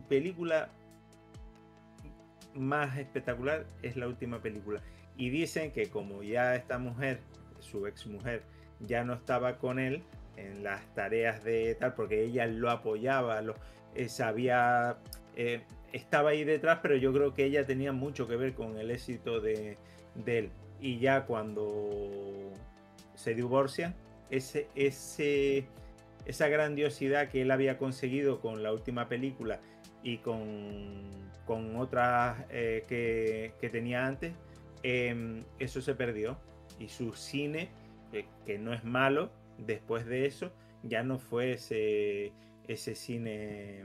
película más espectacular es la última película. Y dicen que como ya esta mujer, su ex mujer, ya no estaba con él en las tareas de tal, porque ella lo apoyaba, sabía, estaba ahí detrás, pero yo creo que ella tenía mucho que ver con el éxito de él. Y ya cuando se divorcian, esa grandiosidad que él había conseguido con la última película y con otras que tenía antes, eso se perdió. Y su cine, que no es malo, después de eso, ya no fue ese cine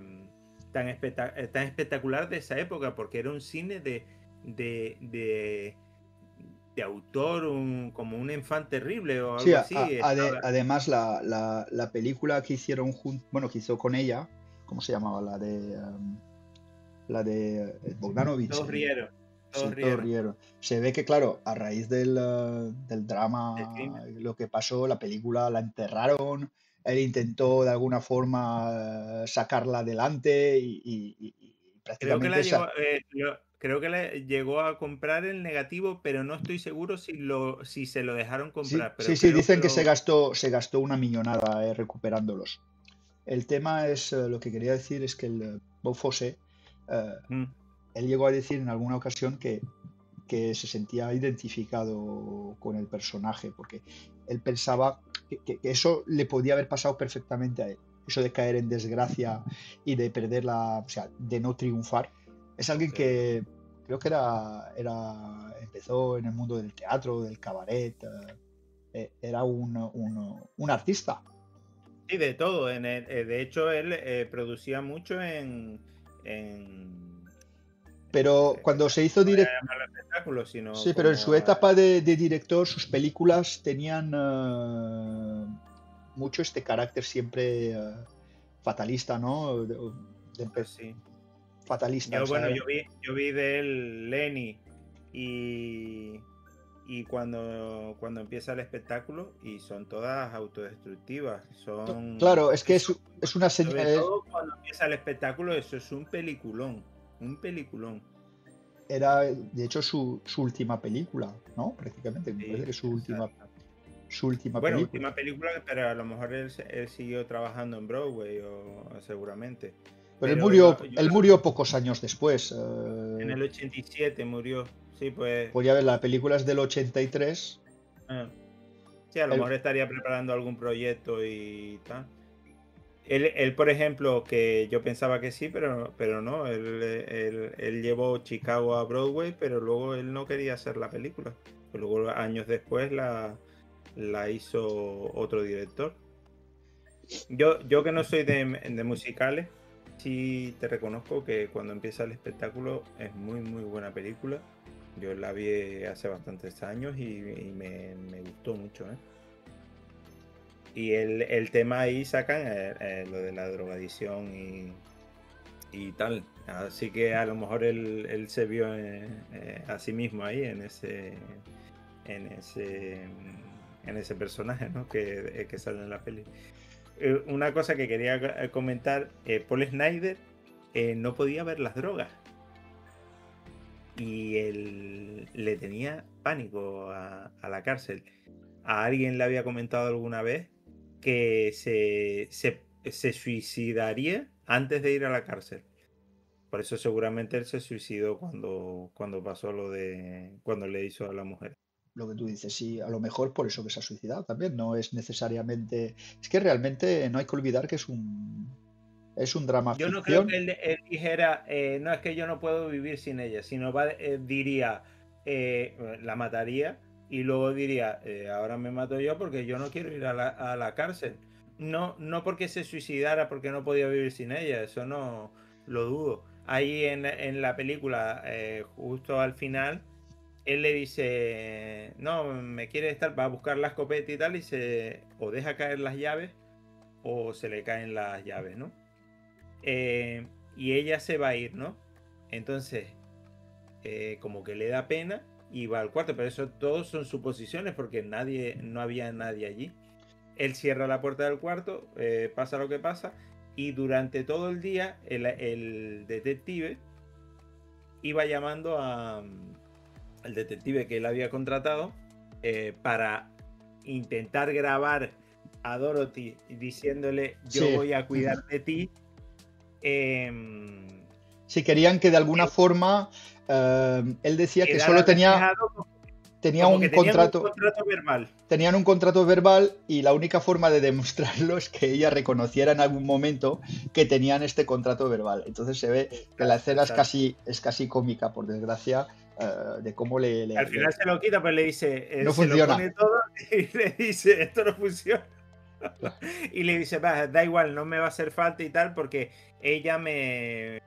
tan espectacular de esa época, porque era un cine de autor, como un enfant terrible o Sí, algo así. además la película que hicieron bueno, que hizo con ella, ¿cómo se llamaba? La de Bogdanovich, Todos rieron, sí, todos todos rieron. rieron. Se ve que, claro, a raíz del El drama, crimen. lo que pasó, la película la enterraron, él intentó de alguna forma sacarla adelante y Creo que prácticamente esa. creo que le llegó a comprar el negativo, pero no estoy seguro si se lo dejaron Sí, comprar, sí, pero sí, creo que dicen que se gastó una millonada recuperándolos. El tema es, lo que quería decir es que el Bob Fosse, eh, Mm, él llegó a decir en alguna ocasión que se sentía identificado con el personaje, porque él pensaba que eso le podía haber pasado perfectamente a él. Eso de caer en desgracia y de perder o sea, de no triunfar. Es alguien sí. que creo que empezó en el mundo del teatro, del cabaret, era un artista. Sí, de todo. De hecho, él producía mucho Pero cuando se hizo no voy director. a llamarlo espectáculo, sino Sí, pero en su como etapa de director, sus películas tenían mucho este carácter siempre fatalista, ¿no? sí. Fatalista, o Bueno, sea, yo vi de él Lenny y, y cuando empieza el espectáculo y son todas autodestructivas. claro, es que es, Eso, es una sobre señal, todo cuando empieza el espectáculo, eso es un peliculón. Un peliculón. era de hecho su última película, ¿no? Prácticamente, me parece Sí, que es exacto. su última Bueno, película. última película, pero a lo mejor él siguió trabajando en Broadway o seguramente. Pero él Pero murió, él murió pocos años después. en el 87 murió. Sí, pues. Podría ver, la película es del 83. ah, sí, a lo Él, mejor estaría preparando algún proyecto y tal. Él, por ejemplo, que yo pensaba que sí, pero no. Él llevó Chicago a Broadway, pero luego él no quería hacer la película. Pues luego, años después, la hizo otro director. Yo que no soy de musicales, sí te reconozco que cuando empieza el espectáculo es muy, muy buena película. Yo la vi hace bastantes años y me gustó mucho, ¿eh? Y el tema ahí sacan lo de la drogadicción y tal. Así que a lo mejor él se vio a sí mismo ahí en ese, en ese personaje, ¿no? que sale en la peli. Una cosa que quería comentar, Paul Snyder no podía ver las drogas y él le tenía pánico a la cárcel. A alguien le había comentado alguna vez que se suicidaría antes de ir a la cárcel. Por eso seguramente él se suicidó cuando pasó cuando le hizo a la mujer. lo que tú dices, sí, a lo mejor por eso que se ha suicidado también, no es necesariamente, es que realmente no hay que olvidar que es un drama Yo no creo que ficción. él dijera, no es que yo no puedo vivir sin ella, sino diría, la mataría y luego diría, ahora me mato yo porque yo no quiero ir a la cárcel. No, no porque se suicidara porque no podía vivir sin ella, eso no lo dudo. Ahí en la película, justo al final, él le dice, no, me quiere estar, va a buscar la escopeta y tal, y o deja caer las llaves o se le caen las llaves, ¿no? Y ella se va a ir, ¿no? Entonces, como que le da pena y va al cuarto, pero eso todos son suposiciones porque no había nadie allí. Él cierra la puerta del cuarto, pasa lo que pasa, y durante todo el día el detective iba llamando al detective que él había contratado para intentar grabar a Dorothy diciéndole yo Sí, voy a cuidar de ti. si querían que de alguna forma, él decía que solo Quedara reflejado tenía como un que tenían un contrato, contrato verbal. tenían un contrato verbal y la única forma de demostrarlo es que ella reconociera en algún momento que tenían este contrato verbal. Entonces se ve que la escena es casi cómica, por desgracia, de cómo Al final se lo quita, pues le dice, no se lo funciona. pone todo y le dice, esto no funciona. Y le dice, da igual, no me va a hacer falta y tal, porque ella me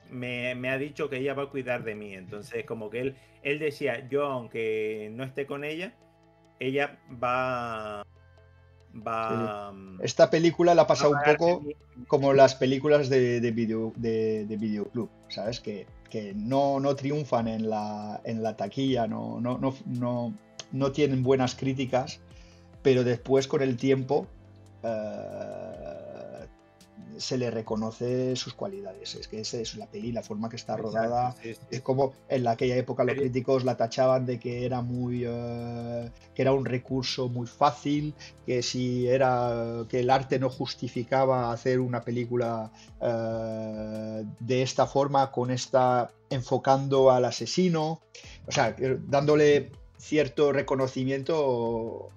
ha dicho que ella va a cuidar de mí. Entonces, como que él decía, yo aunque no esté con ella va Sí. va, Esta película la ha va a pasado un pagarme poco como las películas de videoclub, ¿sabes? Que no triunfan en la taquilla, no tienen buenas críticas, pero después con el tiempo se le reconoce sus cualidades. Es que es la peli, la forma que está Exacto, rodada, sí, es sí. como en aquella época los Pero- críticos la tachaban de que era que era un recurso muy fácil, que si era que el arte no justificaba hacer una película de esta forma, con esta enfocando al asesino, o sea, dándole cierto reconocimiento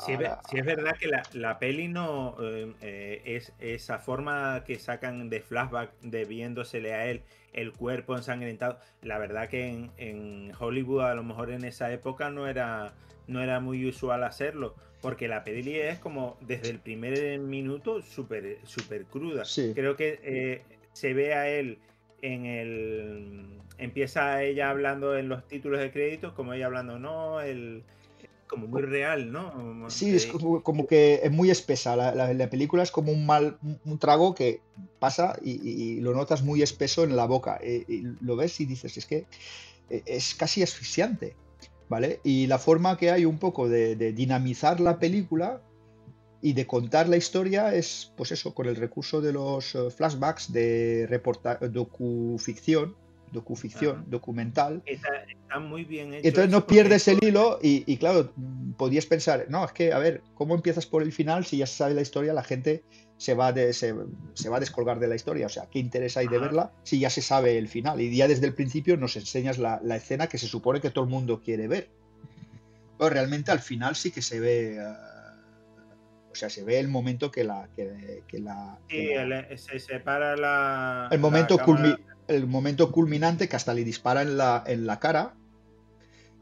Sí es verdad que la peli no es esa forma que sacan de flashback de viéndosele a él el cuerpo ensangrentado. La verdad que en Hollywood a lo mejor en esa época no era muy usual hacerlo, porque la peli es como desde el primer minuto súper cruda. sí. Creo que se ve a él empieza ella hablando en los títulos de créditos, como ella hablando, no, como muy real, ¿no? Sí, es como que es muy espesa. La película es como un trago que pasa y lo notas muy espeso en la boca. Y lo ves y dices, es que es casi asfixiante, ¿vale? Y la forma que hay un poco de dinamizar la película y de contar la historia es, pues eso, con el recurso de los flashbacks de Ajá. documental. Está muy bien hecho Entonces eso no porque pierdes eso, el hilo y claro, podías pensar, no, es que, a ver, ¿cómo empiezas por el final? Si ya se sabe la historia, la gente se va a descolgar de la historia. O sea, ¿qué interés hay de ajá, verla si ya se sabe el final? Y ya desde el principio nos enseñas la escena que se supone que todo el mundo quiere ver. Pero realmente al final sí que se ve, o sea, se ve el momento sí, se separa el la momento, cámara. el momento culminante que hasta le dispara en la cara.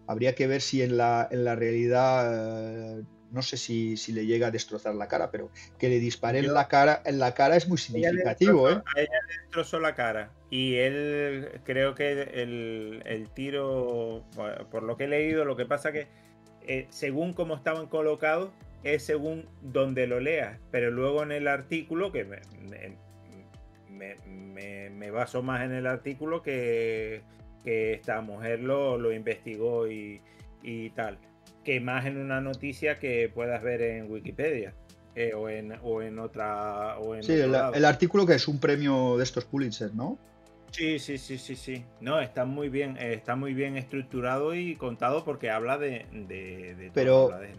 Habría que ver si en la realidad, no sé si le llega a destrozar la cara, pero que le dispare Yo, en la cara es muy significativo, ¿eh? a ella le destrozó la cara y él creo que el tiro, bueno, por lo que he leído, lo que pasa que según cómo estaban colocados es según donde lo leas, pero luego en el artículo que me baso más en el artículo que esta mujer lo investigó y tal, que más en una noticia que puedas ver en Wikipedia o en otra o en Sí, otro lado. el artículo que es un premio de estos Pulitzer, ¿no? Sí, sí, sí, sí, sí. No, está muy bien estructurado y contado porque habla de todo, Pero habla de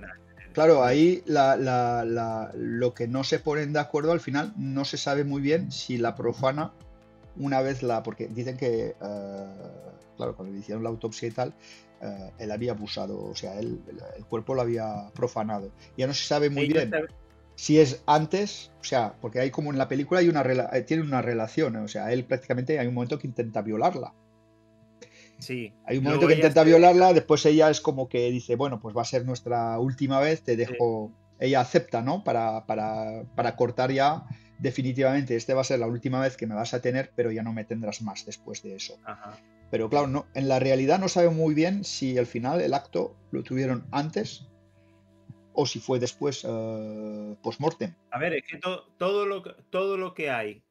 claro, mucho. ahí lo que no se ponen de acuerdo al final no se sabe muy bien si la profana una vez porque dicen que, claro, cuando le hicieron la autopsia y tal, él había abusado, o sea, el cuerpo lo había profanado. Ya no se sabe muy Ella bien si es antes, o sea, porque hay como en la película tiene una relación, o sea, él prácticamente hay un momento que intenta violarla. sí, Hay un momento luego que ella intenta se deja. violarla, después ella es como que dice, bueno, pues va a ser nuestra última vez, te Sí, dejo. Ella acepta, ¿no? Para cortar ya definitivamente, este va a ser la última vez que me vas a tener, pero ya no me tendrás más después de eso. ajá, Pero claro, sí. no, en la realidad no sabe muy bien si al final el acto lo tuvieron antes o si fue después, post-mortem. A ver, es que todo lo que hay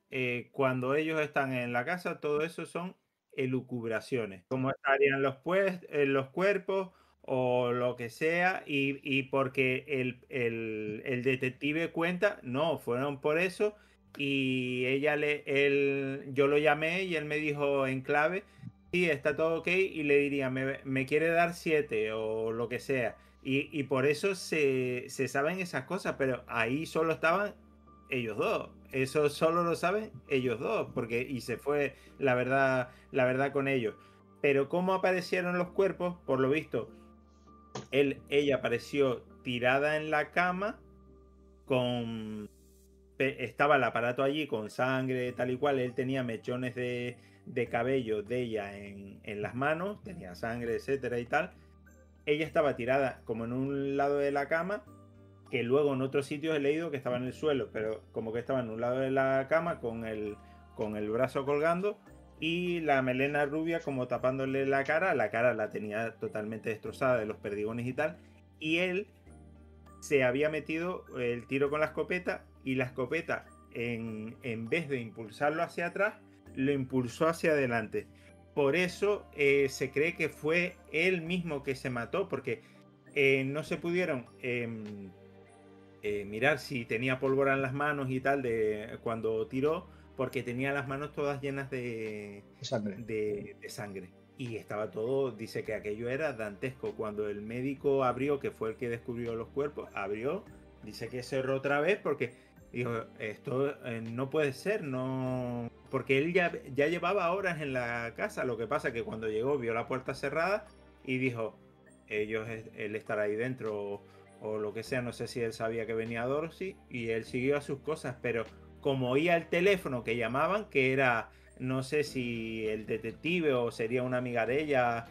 cuando ellos están en la casa, todo eso son elucubraciones. Cómo estarían los cuerpos o lo que sea, y porque el detective cuenta, no, fueron por eso, y yo lo llamé y él me dijo en clave, sí, está todo ok, y le diría, me quiere dar 7 o lo que sea. Y por eso se saben esas cosas, pero ahí solo estaban ellos dos. Eso solo lo saben ellos dos, porque y se fue la verdad con ellos. Pero cómo aparecieron los cuerpos, por lo visto, ella apareció tirada en la cama con estaba el aparato allí con sangre tal y cual. Él tenía mechones de cabello de ella en las manos, tenía sangre, etcétera y tal. Ella estaba tirada como en un lado de la cama, que luego en otros sitios he leído que estaba en el suelo, pero como que estaba en un lado de la cama con el brazo colgando y la melena rubia como tapándole la cara la tenía totalmente destrozada de los perdigones y tal, y él se había metido el tiro con la escopeta y la escopeta en vez de impulsarlo hacia atrás, lo impulsó hacia adelante. Por eso se cree que fue él mismo que se mató, porque no se pudieron mirar si tenía pólvora en las manos y tal de cuando tiró, porque tenía las manos todas llenas Sangre. de sangre. Y estaba todo, dice que aquello era dantesco. Cuando el médico abrió, que fue el que descubrió los cuerpos, abrió, dice que cerró otra vez porque dijo, esto no puede ser, no... Porque él ya llevaba horas en la casa, lo que pasa que cuando llegó vio la puerta cerrada y dijo, él estará ahí dentro o lo que sea, no sé si él sabía que venía Dorothy y él siguió a sus cosas, pero como oía el teléfono que llamaban, que era, no sé si el detective o sería una amiga de ella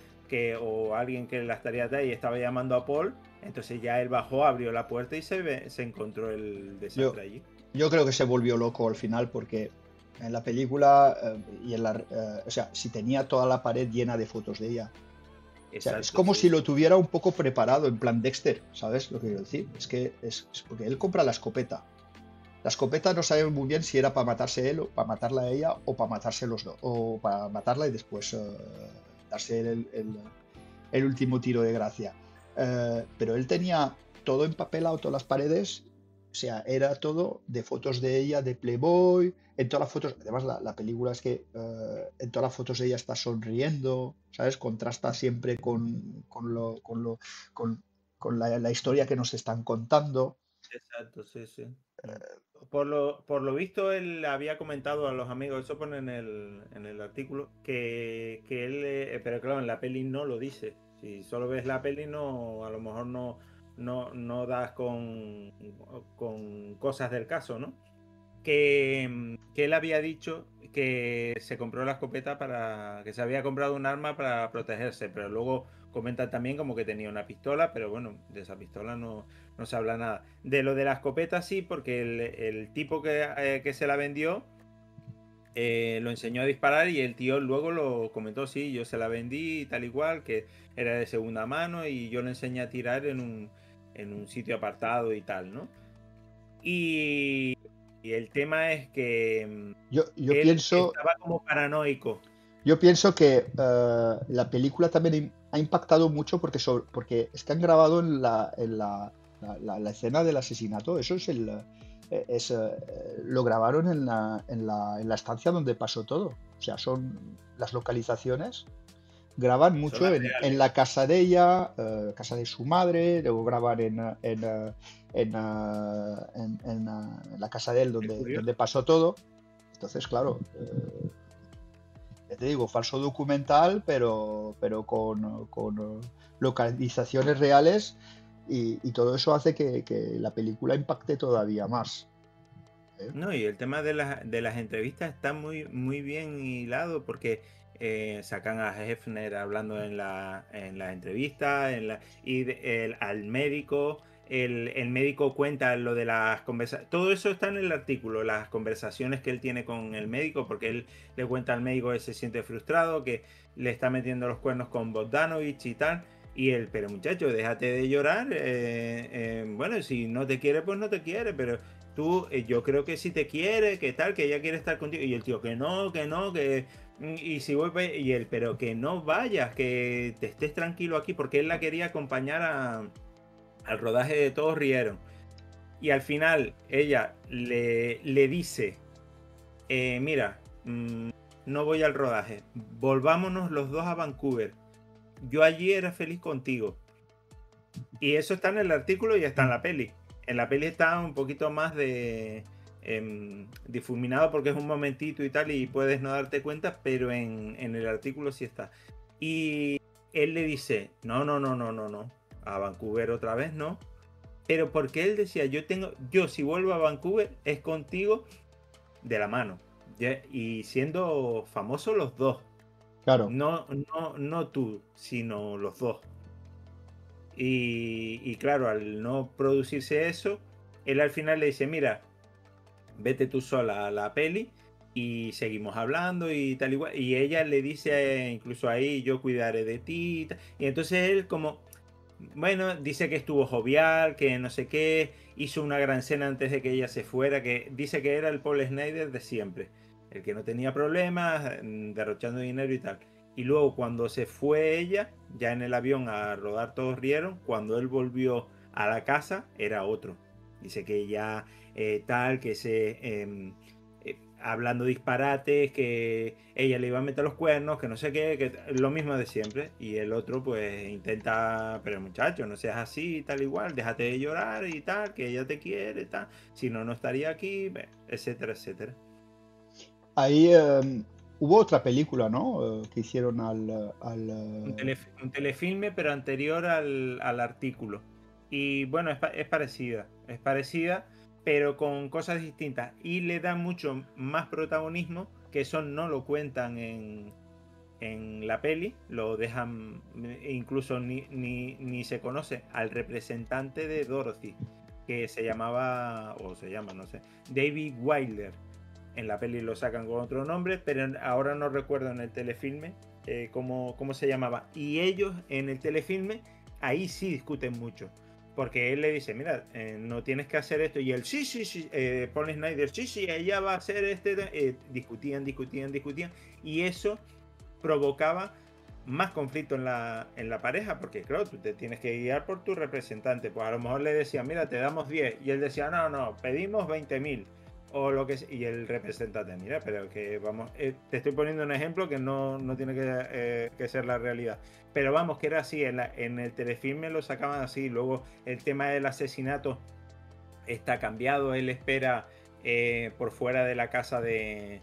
o alguien que la estaría de ahí estaba llamando a Paul, entonces ya él bajó, abrió la puerta y se encontró el Yo, desastre allí. yo creo que se volvió loco al final porque en la película, o sea, si tenía toda la pared llena de fotos de ella. O sea, es Exacto, como sí, si lo sí. tuviera un poco preparado, en plan Dexter, ¿sabes lo que quiero decir? Es que es porque él compra la escopeta. La escopeta no sabemos muy bien si era para matarse él o para matarla a ella o para matarse los dos, o para matarla y después darse el último tiro de gracia. Pero él tenía todo empapelado, todas las paredes, o sea, era todo de fotos de ella, de Playboy, en todas las fotos, además la película es que en todas las fotos ella está sonriendo, ¿sabes? Contrasta siempre con, con la historia que nos están contando. Exacto, sí, sí. Por lo visto, él había comentado a los amigos, eso pone en el artículo, que él, pero claro, en la peli no lo dice. Si solo ves la peli, no, a lo mejor no das con cosas del caso, ¿no? Que él había dicho que se compró la escopeta que se había comprado un arma para protegerse, pero luego comenta también como que tenía una pistola, pero bueno, de esa pistola no se habla nada. De lo de la escopeta sí, porque el tipo que se la vendió lo enseñó a disparar y el tío luego lo comentó, sí, yo se la vendí tal igual, que era de segunda mano y yo le enseñé a tirar en un sitio apartado y tal, ¿no? Y el tema es que Yo él pienso, estaba como paranoico. yo pienso que la película también ha impactado mucho porque es que han grabado en la escena del asesinato. Eso es lo grabaron en la estancia donde pasó todo. O sea, son las localizaciones. Graban Son mucho las en la reales. casa de ella, casa de su madre, luego graban en la casa de él Qué donde curioso. pasó todo. Entonces, claro, ya te digo, falso documental, pero con localizaciones reales y todo eso hace que la película impacte todavía más. ¿Eh? No, y el tema de las entrevistas está muy, muy bien hilado porque sacan a Hefner hablando en la entrevista al médico. El médico cuenta lo de las conversaciones. Todo eso está en el artículo, las conversaciones que él tiene con el médico, porque él le cuenta al médico que se siente frustrado, que le está metiendo los cuernos con Bogdanovich y tal. Y él, pero muchacho, déjate de llorar. Bueno, si no te quiere, pues no te quiere, pero tú, yo creo que si te quiere, que tal, que ella quiere estar contigo. Y el tío, que no, que. Y si voy, y él, pero que no vayas, que te estés tranquilo aquí, porque él la quería acompañar al rodaje de Todos Rieron. Y al final ella le dice, mira, no voy al rodaje, volvámonos los dos a Vancouver. Yo allí era feliz contigo. Y eso está en el artículo y está en Mm. la peli. En la peli está un poquito más difuminado porque es un momentito y tal y puedes no darte cuenta, pero en el artículo sí está. Y él le dice, no, no, no, no, no, no, a Vancouver otra vez no. Pero porque él decía, yo si vuelvo a Vancouver es contigo de la mano. Y siendo famosos los dos. Claro, No tú, sino los dos. Y claro, al no producirse eso, él al final le dice, mira, vete tú sola a la peli y seguimos hablando y tal igual. Y ella le dice incluso ahí, yo cuidaré de ti. Y entonces él como, bueno, dice que estuvo jovial, que no sé qué, hizo una gran cena antes de que ella se fuera, que dice que era el Paul Snyder de siempre, el que no tenía problemas, derrochando dinero y tal. Y luego cuando se fue ella, ya en el avión a rodar Todos Rieron, cuando él volvió a la casa, era otro. Dice que ya tal, que hablando disparates, que ella le iba a meter los cuernos, que no sé qué, que lo mismo de siempre. Y el otro pues intenta, pero muchacho, no seas así, tal igual, déjate de llorar y tal, que ella te quiere, tal, si no, no estaría aquí, etcétera, etcétera. Ahí hubo otra película, ¿no? Que hicieron Un telefilme, pero anterior al artículo. Y bueno, es parecida, pero con cosas distintas. Y le da mucho más protagonismo, que eso no lo cuentan en la peli, lo dejan, incluso ni se conoce al representante de Dorothy, que se llamaba, o se llama, no sé, David Wilder. En la peli lo sacan con otro nombre, pero ahora no recuerdo en el telefilme cómo se llamaba. Y ellos en el telefilme, ahí sí discuten mucho. Porque él le dice, mira, no tienes que hacer esto. Y él, sí, Paul Snyder, sí, ella va a hacer discutían. Y eso provocaba más conflicto en la pareja, porque claro, tú te tienes que guiar por tu representante. Pues a lo mejor le decían, mira, te damos 10. Y él decía, no, pedimos 20.000. O lo que, y el representante, mira, pero que vamos, te estoy poniendo un ejemplo que no tiene que ser la realidad. Pero vamos, que era así, en el telefilme lo sacaban así. Luego el tema del asesinato está cambiado, él espera por fuera de la casa de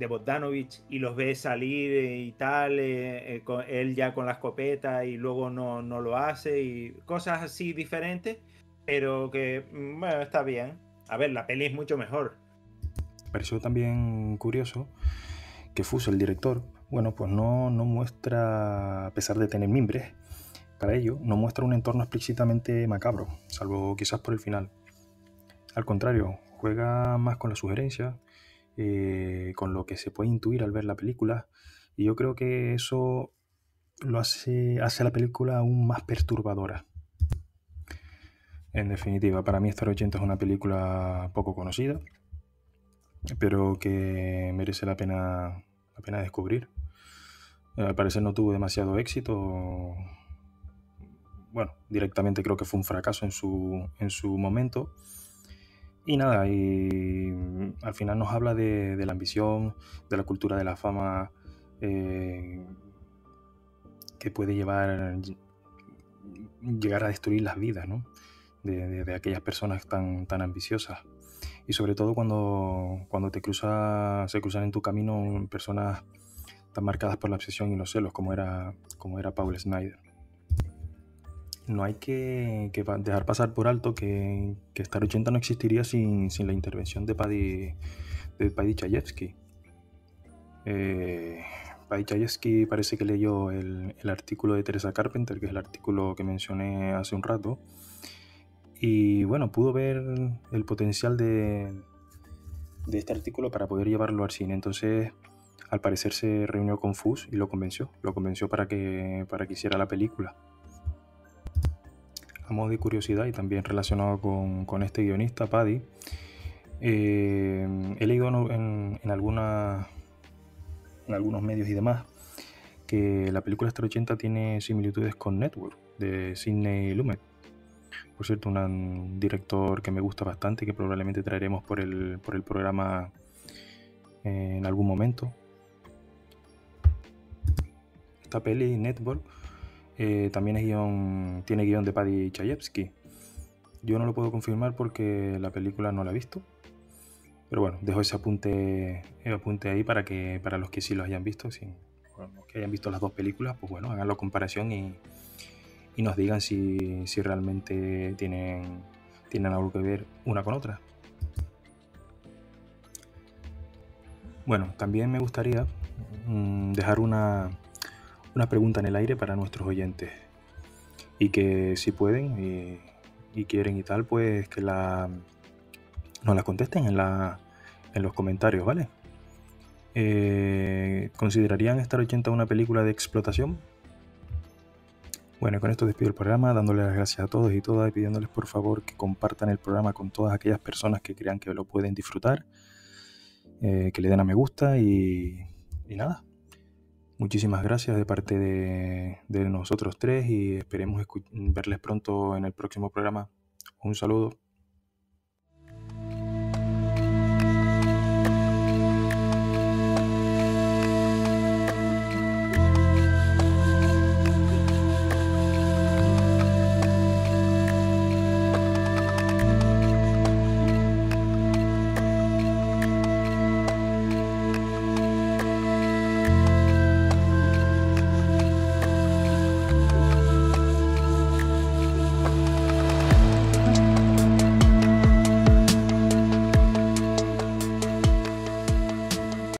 Bogdanovich y los ve salir y tal, él ya con la escopeta y luego no lo hace y cosas así diferentes, pero que, bueno, está bien. A ver, la peli es mucho mejor. Me pareció también curioso que Fuso, el director, bueno, pues no muestra, a pesar de tener mimbres, para ello, no muestra un entorno explícitamente macabro, salvo quizás por el final. Al contrario, juega más con la sugerencia, con lo que se puede intuir al ver la película, y yo creo que eso lo hace a la película aún más perturbadora. En definitiva, para mí Star 80 es una película poco conocida, pero que merece la pena descubrir. Al parecer no tuvo demasiado éxito. Bueno, directamente creo que fue un fracaso en su momento. Y nada, y al final nos habla de la ambición, de la cultura de la fama, que puede llegar a destruir las vidas, ¿no? de aquellas personas tan ambiciosas. Y sobre todo cuando se cruzan en tu camino personas tan marcadas por la obsesión y los celos como era Paul Snyder. No hay que dejar pasar por alto que Star 80 no existiría sin la intervención de Paddy Chayefsky. Paddy Chayefsky parece que leyó el artículo de Teresa Carpenter, que es el artículo que mencioné hace un rato, y bueno, pudo ver el potencial de este artículo para poder llevarlo al cine. Entonces, al parecer se reunió con Fuss y lo convenció para que hiciera la película. A modo de curiosidad y también relacionado con este guionista, Paddy, he leído en algunos medios y demás que la película Star 80 tiene similitudes con Network, de Sidney Lumet. Por cierto, un director que me gusta bastante y que probablemente traeremos por el programa en algún momento. Esta peli, Network, también tiene guión de Paddy Chayefsky. Yo no lo puedo confirmar porque la película no la he visto, pero bueno, dejo ese apunte ahí para los que sí lo hayan visto, los que hayan visto las dos películas, pues bueno, hagan la comparación y nos digan si realmente tienen algo que ver una con otra. Bueno, también me gustaría dejar una pregunta en el aire para nuestros oyentes, y que si pueden y quieren y tal, pues que nos la contesten en los comentarios, ¿vale? ¿Considerarían Star 80 una película de explotación? Bueno, con esto despido el programa, dándoles las gracias a todos y todas y pidiéndoles por favor que compartan el programa con todas aquellas personas que crean que lo pueden disfrutar, que le den a me gusta y nada. Muchísimas gracias de parte de nosotros tres y esperemos verles pronto en el próximo programa. Un saludo.